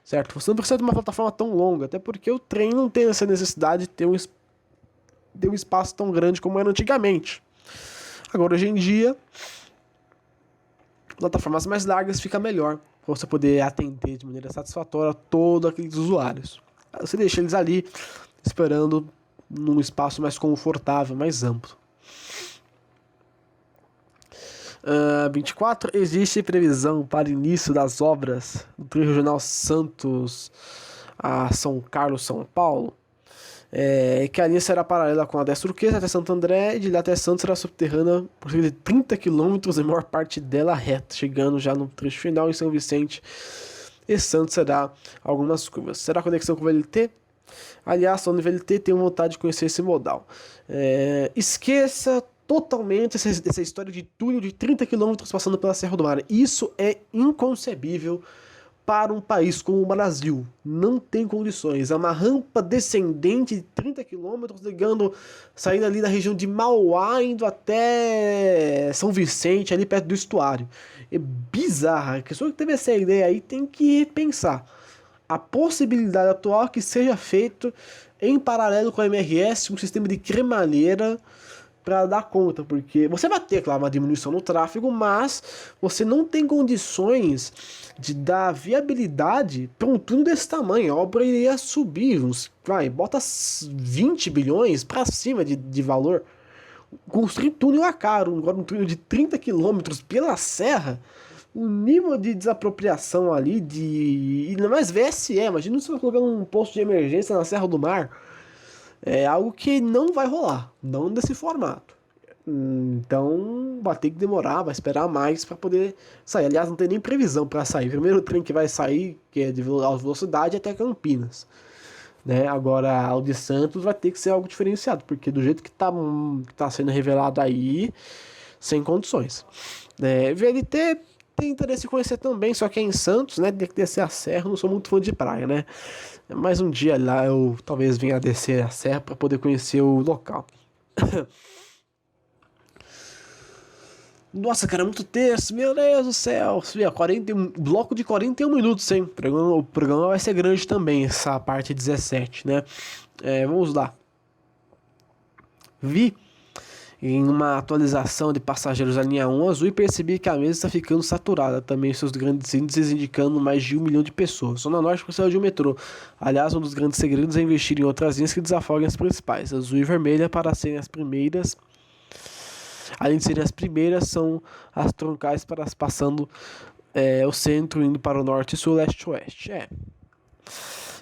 certo? Você não precisa de uma plataforma tão longa, até porque o trem não tem essa necessidade de ter um espaço tão grande como era antigamente. Agora, hoje em dia, plataformas mais largas fica melhor para você poder atender de maneira satisfatória todos aqueles usuários. Você deixa eles ali esperando num espaço mais confortável, mais amplo. 24. Existe previsão para início das obras do trio regional Santos a São Carlos, São Paulo? Que a linha será paralela com a 10 Turquesa até Santo André, e de lá até Santos será subterrânea por cerca de 30 km, e a maior parte dela reta, chegando já no trecho final em São Vicente e Santos será algumas curvas. Será conexão com o VLT? Aliás, falando do VLT, tenho vontade de conhecer esse modal. Esqueça totalmente essa história de túnel de 30 km passando pela Serra do Mar. Isso é inconcebível para um país como o Brasil. Não tem condições. É uma rampa descendente de 30 km, saindo ali da região de Mauá, indo até São Vicente, ali perto do estuário. É bizarra. A pessoa que teve essa ideia aí tem que repensar. A possibilidade atual é que seja feito em paralelo com a MRS, um sistema de cremaneira para dar conta, porque você vai ter, claro, uma diminuição no tráfego, mas você não tem condições de dar viabilidade para um túnel desse tamanho. A obra iria subir, bota 20 bilhões para cima de valor. Construir túnel é caro, agora um túnel de 30 km pela serra, o nível de desapropriação ali, e ainda mais VSE, imagina você colocando um posto de emergência na Serra do Mar. É algo que não vai rolar, não desse formato. Então vai ter que demorar, vai esperar mais para poder sair. Aliás, não tem nem previsão para sair. O primeiro trem que vai sair, que é de alta velocidade, é até Campinas, né? Agora, o de Santos vai ter que ser algo diferenciado, porque do jeito que tá sendo revelado aí, sem condições. VLT tem interesse em conhecer também, só que é em Santos, né? Tem que descer a serra, não sou muito fã de praia, né? Mas um dia lá eu talvez venha descer a serra para poder conhecer o local. Nossa, cara, muito texto, meu Deus do céu. Bloco de 41 minutos, hein? O programa vai ser grande também, essa parte 17, né? Vamos lá. Vi em uma atualização de passageiros da linha 1 azul e percebi que a mesa está ficando saturada. Também seus grandes índices indicando mais de 1 milhão de pessoas. Zona Norte precisa de um metrô. Aliás, um dos grandes segredos é investir em outras linhas que desafoguem as principais. Azul e vermelha para serem as primeiras. Além de serem as primeiras, são as troncais para passando o centro, indo para o norte, sul, leste, oeste.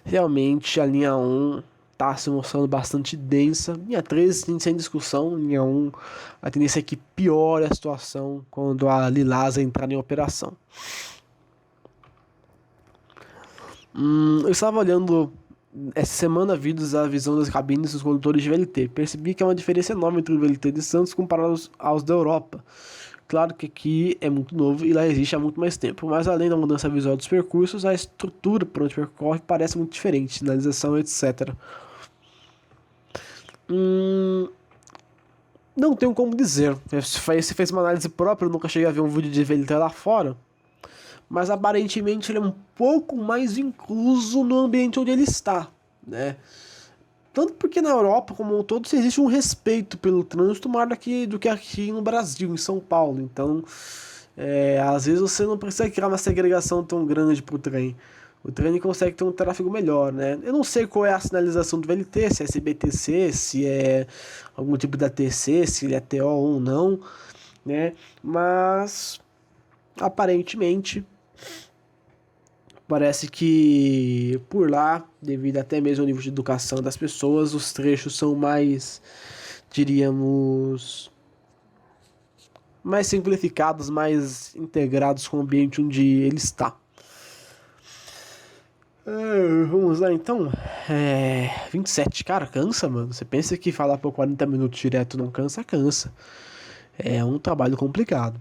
Realmente a linha 1 tá se mostrando bastante densa. Linha 13, sem discussão. Linha 1, a tendência é que piore a situação quando a Lilasa entrar em operação. Eu estava olhando essa semana vídeos da visão das cabines dos condutores de VLT. Percebi que há uma diferença enorme entre o VLT de Santos comparado aos da Europa. Claro que aqui é muito novo e lá existe há muito mais tempo, mas além da mudança visual dos percursos, a estrutura por onde percorre parece muito diferente, sinalização, etc. Não tenho como dizer. Se fez uma análise própria, eu nunca cheguei a ver um vídeo de VLT lá fora, mas aparentemente ele é um pouco mais incluso no ambiente onde ele está, né? Tanto porque na Europa, como um todo, existe um respeito pelo trânsito maior do que aqui no Brasil, em São Paulo. Então, às vezes você não precisa criar uma segregação tão grande para o trem. O trem consegue ter um tráfego melhor, né? Eu não sei qual é a sinalização do VLT, se é CBTC, se é algum tipo da TC, se ele é TO ou não, né? Mas, aparentemente, parece que por lá, devido até mesmo ao nível de educação das pessoas, os trechos são mais, diríamos, mais simplificados, mais integrados com o ambiente onde ele está. Vamos lá então. 27, cara, cansa, mano. Você pensa que falar por 40 minutos direto não cansa? Cansa. É um trabalho complicado.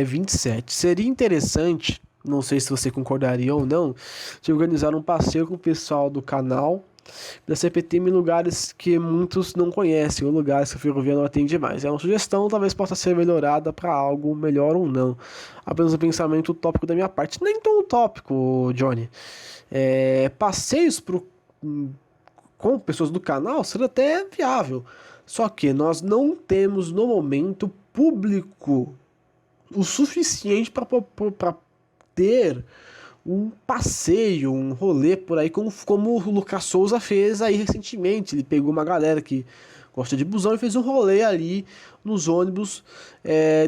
27. Seria interessante, não sei se você concordaria ou não, de organizar um passeio com o pessoal do canal da CPTM em lugares que muitos não conhecem, ou lugares que a ferrovia não atende mais. É uma sugestão, talvez possa ser melhorada para algo melhor ou não. Apenas um pensamento utópico da minha parte. Nem tão utópico, Johnny. Passeios com pessoas do canal seria até viável. Só que nós não temos no momento público o suficiente para ter um passeio, um rolê por aí, como o Lucas Souza fez aí recentemente. Ele pegou uma galera que gosta de busão e fez um rolê ali nos ônibus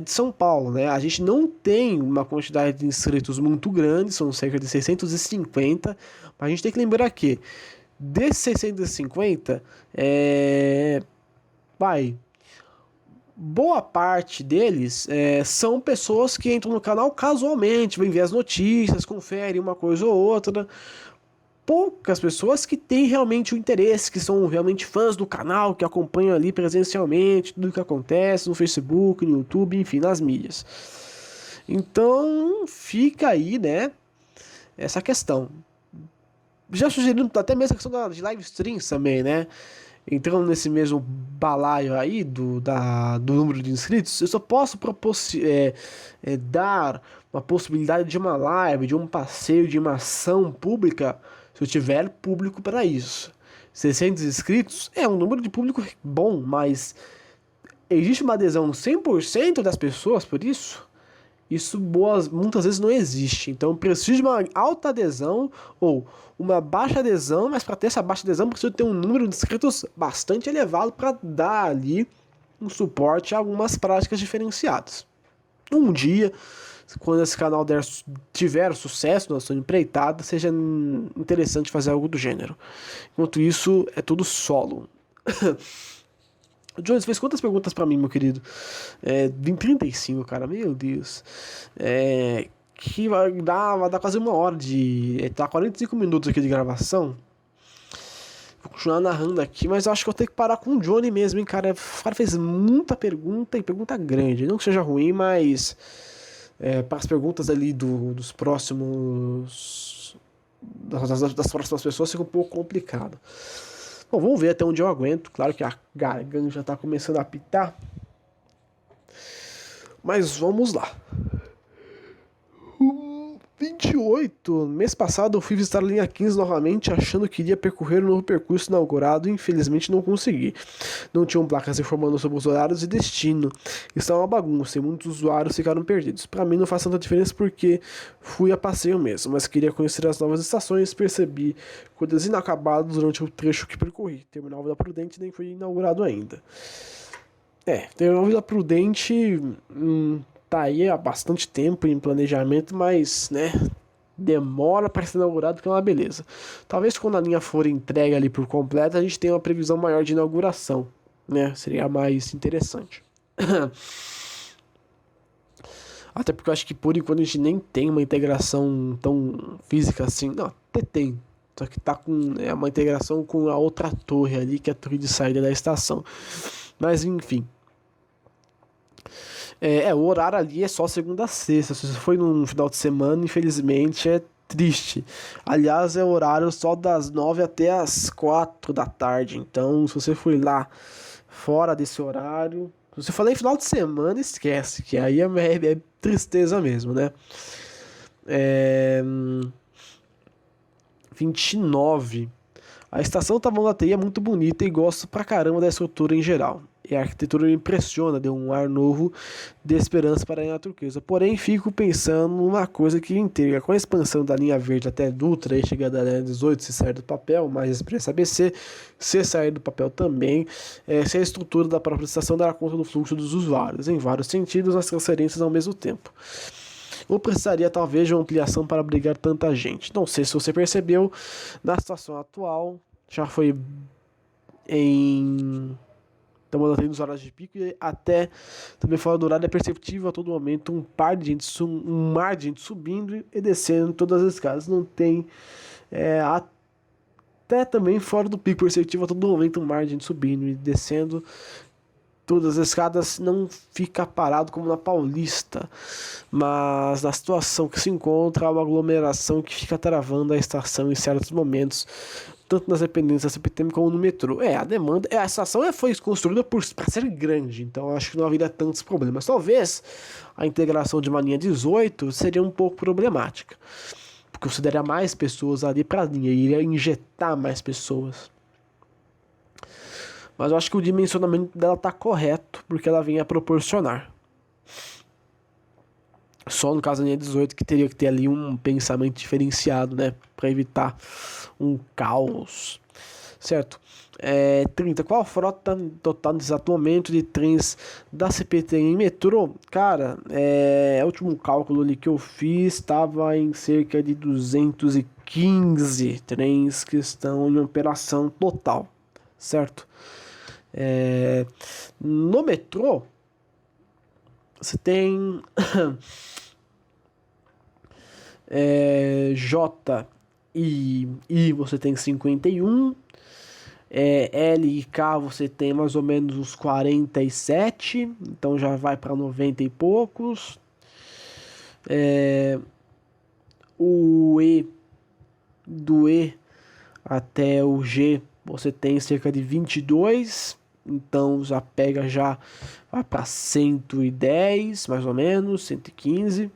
de São Paulo, né? A gente não tem uma quantidade de inscritos muito grande, são cerca de 650, mas a gente tem que lembrar que desses 650, boa parte deles são pessoas que entram no canal casualmente, vêm ver as notícias, conferem uma coisa ou outra. Poucas pessoas que têm realmente o interesse, que são realmente fãs do canal, que acompanham ali presencialmente tudo o que acontece no Facebook, no YouTube, enfim, nas mídias. Então fica aí, né, essa questão. Já sugerindo até mesmo a questão de live streams também, né? Entrando nesse mesmo balaio aí do número de inscritos, eu só posso dar uma possibilidade de uma live, de um passeio, de uma ação pública, se eu tiver público para isso. 600 inscritos é um número de público bom, mas existe uma adesão 100% das pessoas por isso? Isso muitas vezes não existe. Então precisa de uma alta adesão ou uma baixa adesão, mas para ter essa baixa adesão precisa ter um número de inscritos bastante elevado para dar ali um suporte a algumas práticas diferenciadas. Um dia, quando esse canal tiver sucesso na sua empreitada, seja interessante fazer algo do gênero. Enquanto isso, é tudo solo. O Jones fez quantas perguntas pra mim, meu querido? 35, cara, meu Deus. Que vai dar quase uma hora tá 45 minutos aqui de gravação. Vou continuar narrando aqui, mas eu acho que eu tenho que parar com o Johnny mesmo, hein, cara. O cara fez muita pergunta e pergunta grande. Não que seja ruim, mas para as perguntas ali dos próximos. Das próximas pessoas fica um pouco complicado. Bom, vamos ver até onde eu aguento. Claro que a garganta já tá começando a apitar. Mas vamos lá. 28. Mês passado eu fui visitar a linha 15 novamente, achando que iria percorrer o novo percurso inaugurado e infelizmente não consegui. Não tinham placas informando sobre os horários e destino. Está uma bagunça e muitos usuários ficaram perdidos. Para mim não faz tanta diferença porque fui a passeio mesmo, mas queria conhecer as novas estações e percebi coisas inacabadas durante o trecho que percorri. Terminal Vila Prudente nem foi inaugurado ainda. Terminal Vila Prudente tá aí há bastante tempo em planejamento, mas, né, demora para ser inaugurado, que é uma beleza. Talvez quando a linha for entregue ali por completo, a gente tenha uma previsão maior de inauguração, né? Seria mais interessante. Até porque eu acho que por enquanto a gente nem tem uma integração tão física assim. Não, até tem. Só que tá com uma integração com a outra torre ali, que é a torre de saída da estação. Mas enfim. O horário ali é só segunda a sexta. Se você foi num final de semana, infelizmente é triste. Aliás, é horário só das 9 até as 4 da tarde. Então, se você for lá fora desse horário, se você falar em final de semana, esquece, que aí é tristeza mesmo, né? 29. A estação Tamanduateí é muito bonita e gosto pra caramba da estrutura em geral. E a arquitetura me impressiona, deu um ar novo de esperança para a linha turquesa. Porém, fico pensando numa coisa que intriga. Com a expansão da linha verde até Dutra e chegada da linha 18, se sair do papel, mais Expresso ABC, se sair do papel também, se a estrutura da própria estação dará conta do fluxo dos usuários, em vários sentidos, as transferências ao mesmo tempo. Ou precisaria talvez de uma ampliação para abrigar tanta gente. Não sei se você percebeu, na situação atual, já foi em... Estamos nos horários de pico e até também fora do horário é perceptível a todo momento um mar de gente subindo e descendo todas as escadas. Não tem até também fora do pico perceptível a todo momento um mar de gente subindo e descendo todas as escadas. Não fica parado como na Paulista, mas na situação que se encontra há uma aglomeração que fica travando a estação em certos momentos, tanto nas dependências da CPTM como no metrô. A demanda, a estação foi construída para ser grande, então acho que não haveria tantos problemas. Talvez a integração de uma linha 18 seria um pouco problemática, porque você daria mais pessoas ali para a linha, iria injetar mais pessoas. Mas eu acho que o dimensionamento dela está correto, porque ela vem a proporcionar. Só no caso da linha 18 que teria que ter ali um pensamento diferenciado, né? Para evitar um caos. Certo? 30. Qual a frota total nesse exato momento de trens da CPTM em metrô? Cara, o último cálculo ali que eu fiz estava em cerca de 215 trens que estão em operação total. Certo? No metrô, você tem J e I, você tem 51, L e K você tem mais ou menos uns 47, então já vai para 90 e poucos. O E, do E até o G você tem cerca de 22, então já vai para 110 mais ou menos, 115.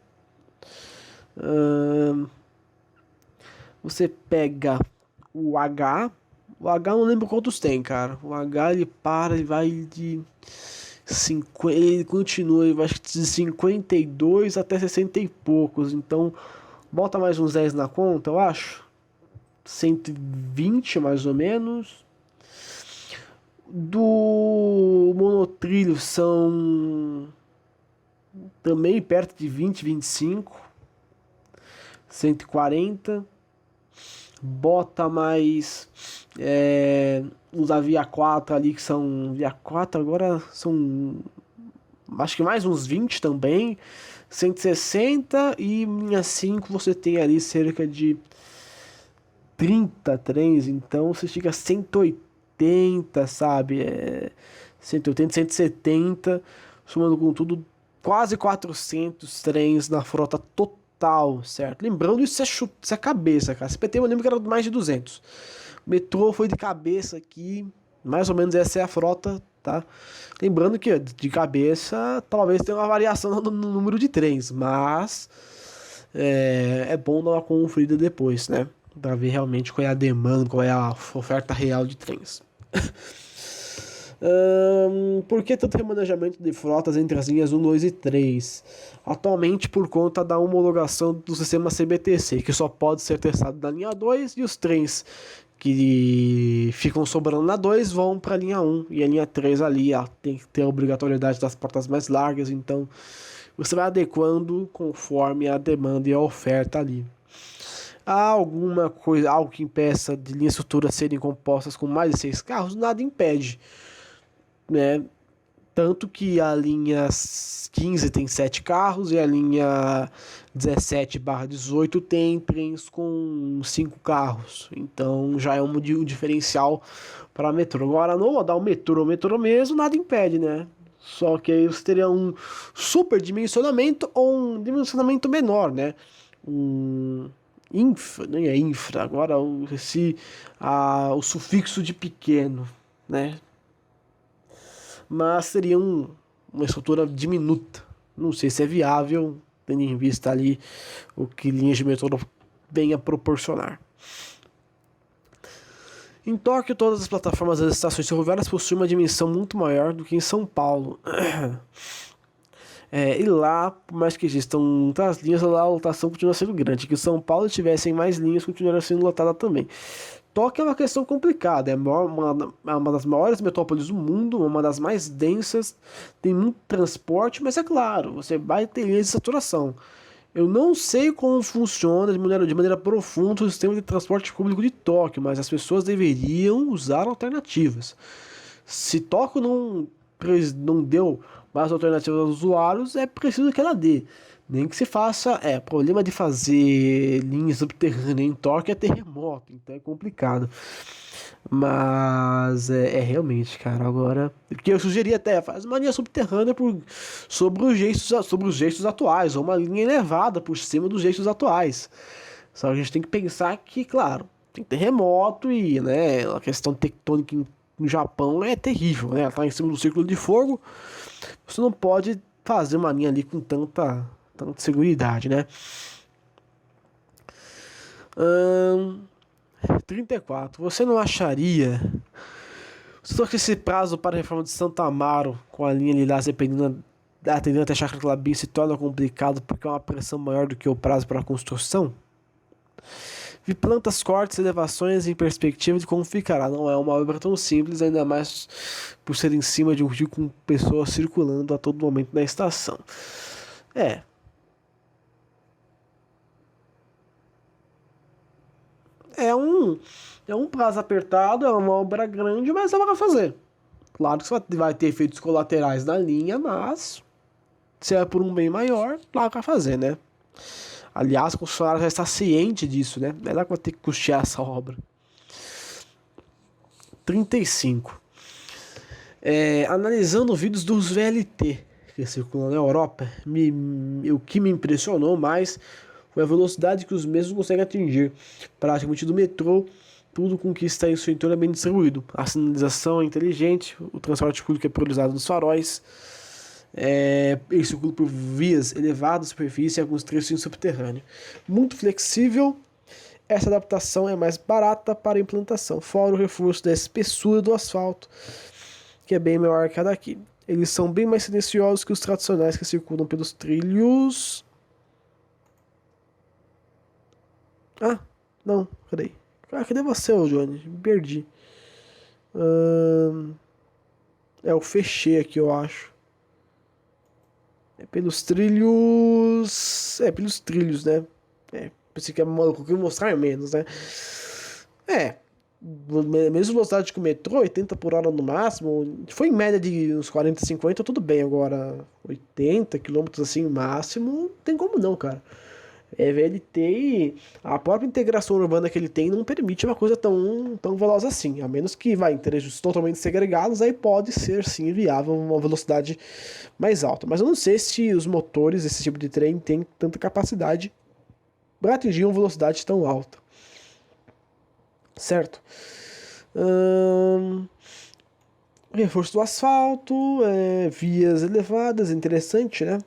Você pega o H eu não lembro quantos tem, cara. O H ele vai de 50, ele continua, ele vai de 52 até 60 e poucos, então bota mais uns 10 na conta, eu acho. 120 mais ou menos. Do monotrilho são também perto de 20, 25, 140. Bota mais os da Via 4 ali, que são Via 4 agora são acho que mais uns 20 também, 160. E linha 5 você tem ali cerca de 30 trens, então você fica 180, sabe? 180, 170, somando com tudo, quase 400 trens na frota total, certo? Lembrando, isso é cabeça, cara. CPT eu lembro que era mais de 200. O metrô foi de cabeça aqui, mais ou menos essa é a frota, tá? Lembrando que de cabeça talvez tenha uma variação no número de trens, mas é bom dar uma conferida depois, né? Para ver realmente qual é a demanda, qual é a oferta real de trens. Por que tanto remanejamento de frotas entre as linhas 1, 2 e 3? Atualmente por conta da homologação do sistema CBTC, que só pode ser testado na linha 2, e os trens que ficam sobrando na 2 vão para a linha 1, e a linha 3 ali tem que ter a obrigatoriedade das portas mais largas, então você vai adequando conforme a demanda e a oferta ali. Há alguma coisa, algo que impeça de linhas futuras serem compostas com mais de 6 carros? Nada impede, né? Tanto que a linha 15 tem 7 carros e a linha 17/18 tem trens com 5 carros. Então já é um diferencial para metrô. Agora, no modal metrô mesmo, nada impede, né? Só que aí você teria um superdimensionamento ou um dimensionamento menor, né? Um nem é infra, agora o sufixo de pequeno, né? Mas seria uma estrutura diminuta. Não sei se é viável, tendo em vista ali o que linhas de metrô vem a proporcionar. Em Tóquio, todas as plataformas das estações ferroviárias possuem uma dimensão muito maior do que em São Paulo. E lá, por mais que existam muitas linhas, lá a lotação continua sendo grande. Que em São Paulo tivessem mais linhas, continuaria sendo lotada também. Tóquio é uma questão complicada, é uma das maiores metrópoles do mundo, uma das mais densas, tem muito transporte, mas é claro, você vai ter linhas de saturação. Eu não sei como funciona de maneira profunda o sistema de transporte público de Tóquio, mas as pessoas deveriam usar alternativas. Se Tóquio não deu mais alternativas aos usuários, é preciso que ela dê. Nem que se faça. Problema de fazer linhas subterrâneas em Tóquio é terremoto, então é complicado. Mas realmente, cara, agora. O que eu sugeri até, faz uma linha subterrânea sobre os eixos atuais, ou uma linha elevada por cima dos eixos atuais. Só que a gente tem que pensar que, claro, tem terremoto e, né, a questão tectônica no Japão é terrível, né? Ela tá em cima do círculo de fogo, você não pode fazer uma linha ali com tanta seguridade, né? 34. Você não acharia? Só que esse prazo para a reforma de Santo Amaro com a linha Lilás atendendo até Chácara Clabim se torna complicado porque é uma pressão maior do que o prazo para a construção? Vi plantas, cortes, elevações em perspectiva de como ficará. Não é uma obra tão simples, ainda mais por ser em cima de um rio com pessoas circulando a todo momento na estação. É um prazo apertado, é uma obra grande, mas ela vai fazer. Claro que você vai ter efeitos colaterais na linha, mas se é por um bem maior, lá vai fazer, né? Aliás, o concessionário já está ciente disso, né? Ela vai ter que custear essa obra. 35. Analisando vídeos dos VLT que circulam na Europa, o que me impressionou mais foi a velocidade que os mesmos conseguem atingir. Praticamente do metrô, tudo com que está em seu entorno é bem distribuído. A sinalização é inteligente, o transporte público é priorizado nos faróis, ele circula por vias elevadas, superfície e alguns trechos em subterrâneo. Muito flexível, essa adaptação é mais barata para a implantação, fora o reforço da espessura do asfalto, que é bem maior que a daqui. Eles são bem mais silenciosos que os tradicionais que circulam pelos trilhos. Não, cadê? Cadê você, Johnny? Me perdi. Eu fechei aqui, eu acho. Pelos trilhos. Pelos trilhos, né? Pensei que ia mostrar menos, né? Mesmo velocidade que o metrô, 80 por hora no máximo, foi em média de uns 40, 50, tudo bem. Agora, 80 quilômetros assim, máximo, não tem como não, cara. VLT e a própria integração urbana que ele tem não permite uma coisa tão veloz assim. A menos que vai em trechos totalmente segregados, aí pode ser sim viável uma velocidade mais alta. Mas eu não sei se os motores desse tipo de trem têm tanta capacidade para atingir uma velocidade tão alta. Certo? Reforço do asfalto, vias elevadas, interessante, né?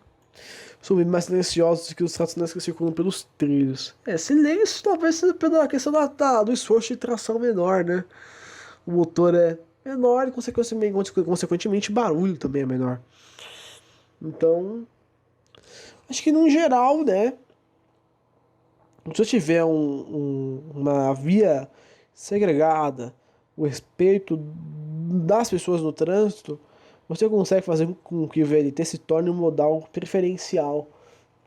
São bem mais silenciosos que os tradicionais que circulam pelos trilhos. Silêncio talvez seja pela questão do esforço de tração menor, né? O motor é menor e consequentemente barulho também é menor. Então, acho que no geral, né? Se eu tiver uma via segregada, o respeito das pessoas no trânsito, você consegue fazer com que o VLT se torne um modal preferencial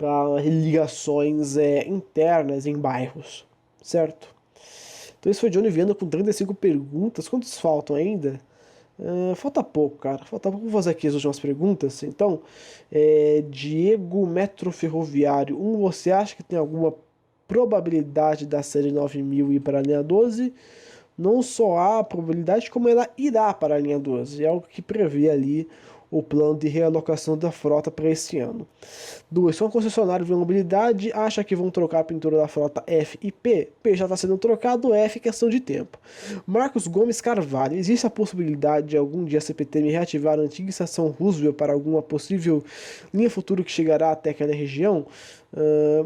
para ligações internas em bairros, certo? Então esse foi Johnny Viana com 35 perguntas. Quantos faltam ainda? Falta pouco, cara. Falta pouco. Vou fazer aqui as últimas perguntas. Então, Diego Metro Ferroviário 1, você acha que tem alguma probabilidade da série 9000 ir para a linha 12? Não só há a probabilidade, como ela irá para a linha 12. É algo que prevê ali o plano de realocação da frota para esse ano. 2. Se uma concessionária de mobilidade acha que vão trocar a pintura da frota F e P, P já está sendo trocado, F é questão de tempo. Marcos Gomes Carvalho, existe a possibilidade de algum dia a CPTM reativar a antiga estação Roosevelt para alguma possível linha futura que chegará até aquela região?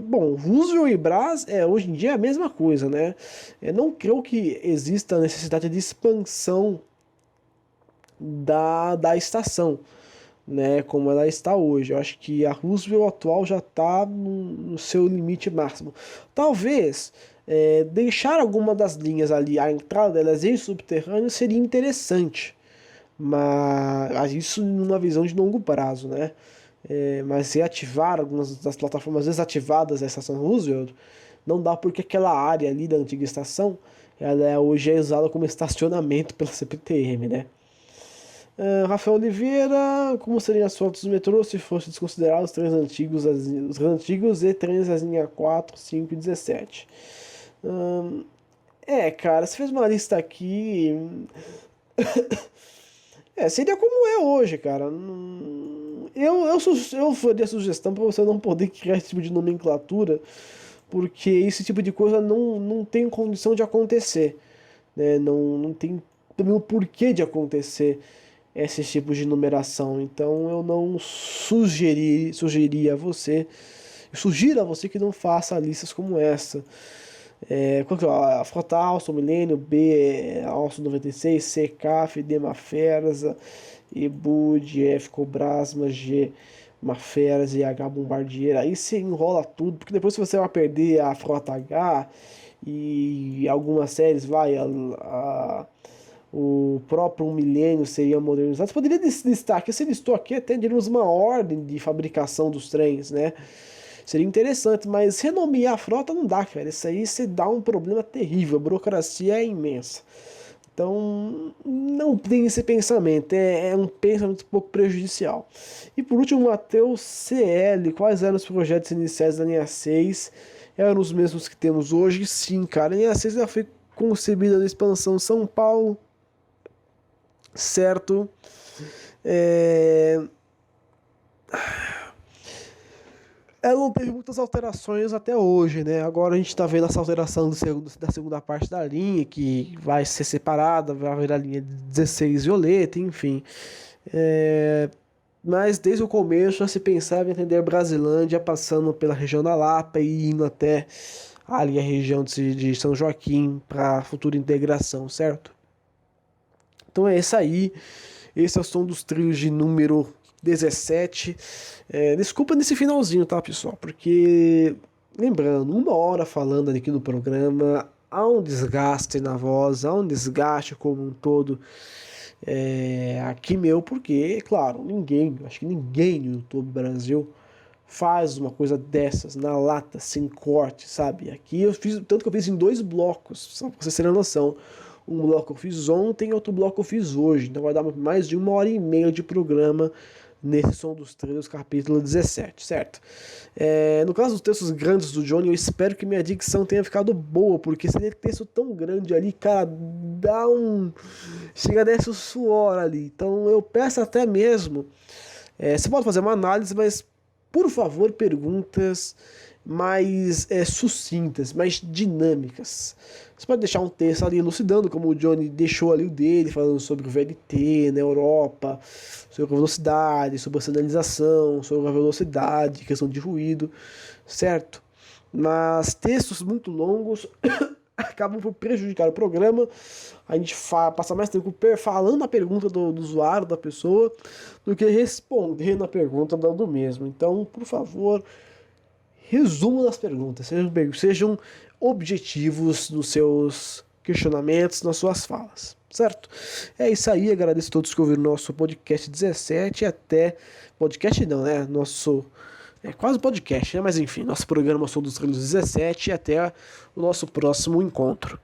Bom, Roosevelt e Brás hoje em dia é a mesma coisa, né? Não creio que exista a necessidade de expansão da estação, né, como ela está hoje. Eu acho que a Roosevelt atual já está no seu limite máximo. Talvez deixar alguma das linhas ali, a entrada delas em subterrâneo seria interessante, mas isso numa visão de longo prazo, né? Mas reativar algumas das plataformas desativadas da estação Roosevelt não dá, porque aquela área ali da antiga estação ela hoje é usada como estacionamento pela CPTM, né? Rafael Oliveira, como seriam as fotos do metrô se fossem desconsiderados os trens antigos e trens das linhas 4, 5 e 17? Cara, você fez uma lista aqui. Seria como é hoje, cara. Eu faria sugestão para você não poder criar esse tipo de nomenclatura, porque esse tipo de coisa não tem condição de acontecer, né? Não tem também o porquê de acontecer esses tipos de numeração. Então eu não sugiro a você que não faça listas como essa. A frota Alstom, Milênio, B, Alstom 96, C, CAF, D, Mafersa, EBUD, F, Cobrasma, G, Mafersa e H, Bombardier. Aí você enrola tudo, porque depois você vai perder a frota H e algumas séries, o próprio milênio seria modernizado. Você poderia listar aqui, você listou aqui até diríamos uma ordem de fabricação dos trens, né? Seria interessante, mas renomear a frota não dá, cara. Isso aí você dá um problema terrível, a burocracia é imensa. Então, não tem esse pensamento, é um pensamento um pouco prejudicial. E por último, Matheus CL, quais eram os projetos iniciais da linha 6? Eram os mesmos que temos hoje? Sim, cara, a linha 6 já foi concebida na expansão São Paulo, certo? Ela não teve muitas alterações até hoje, né? Agora a gente está vendo essa alteração da segunda parte da linha, que vai ser separada, vai virar a linha 16 violeta, enfim. Mas desde o começo já se pensava em entender Brasilândia passando pela região da Lapa e indo até ali a região de São Joaquim para futura integração, certo? Então é isso aí. Esse é o som dos trilhos de número 17. Desculpa nesse finalzinho, tá, pessoal? Porque, lembrando, 1 hora falando aqui no programa, há um desgaste na voz, há um desgaste como um todo aqui meu, porque, claro, acho que ninguém no YouTube Brasil faz uma coisa dessas na lata, sem corte, sabe? Aqui eu fiz, tanto que eu fiz em 2 blocos, só pra vocês terem noção. Um bloco eu fiz ontem, outro bloco eu fiz hoje. Então vai dar mais de 1 hora e meia de programa nesse Som dos Trilhos, capítulo 17, certo? No caso dos textos grandes do Johnny, eu espero que minha dicção tenha ficado boa, porque se ele texto tão grande ali, cara, chega a descer o suor ali. Então eu peço até mesmo, você pode fazer uma análise, mas por favor, perguntas mais sucintas, mais dinâmicas. Você pode deixar um texto ali elucidando, como o Johnny deixou ali o dele, falando sobre o VLT na Europa, sobre a velocidade, sobre a sinalização, sobre a velocidade, questão de ruído, certo? Mas textos muito longos acabam por prejudicar o programa. A gente passa mais tempo falando a pergunta do usuário, da pessoa, do que respondendo a pergunta do mesmo. Então, por favor, resumo das perguntas, sejam objetivos nos seus questionamentos, nas suas falas, certo? É isso aí, agradeço a todos que ouviram o nosso podcast 17 até... Podcast não, né? Nosso É quase um podcast, né? Mas enfim, nosso programa sobre os treinos 17 e até o nosso próximo encontro.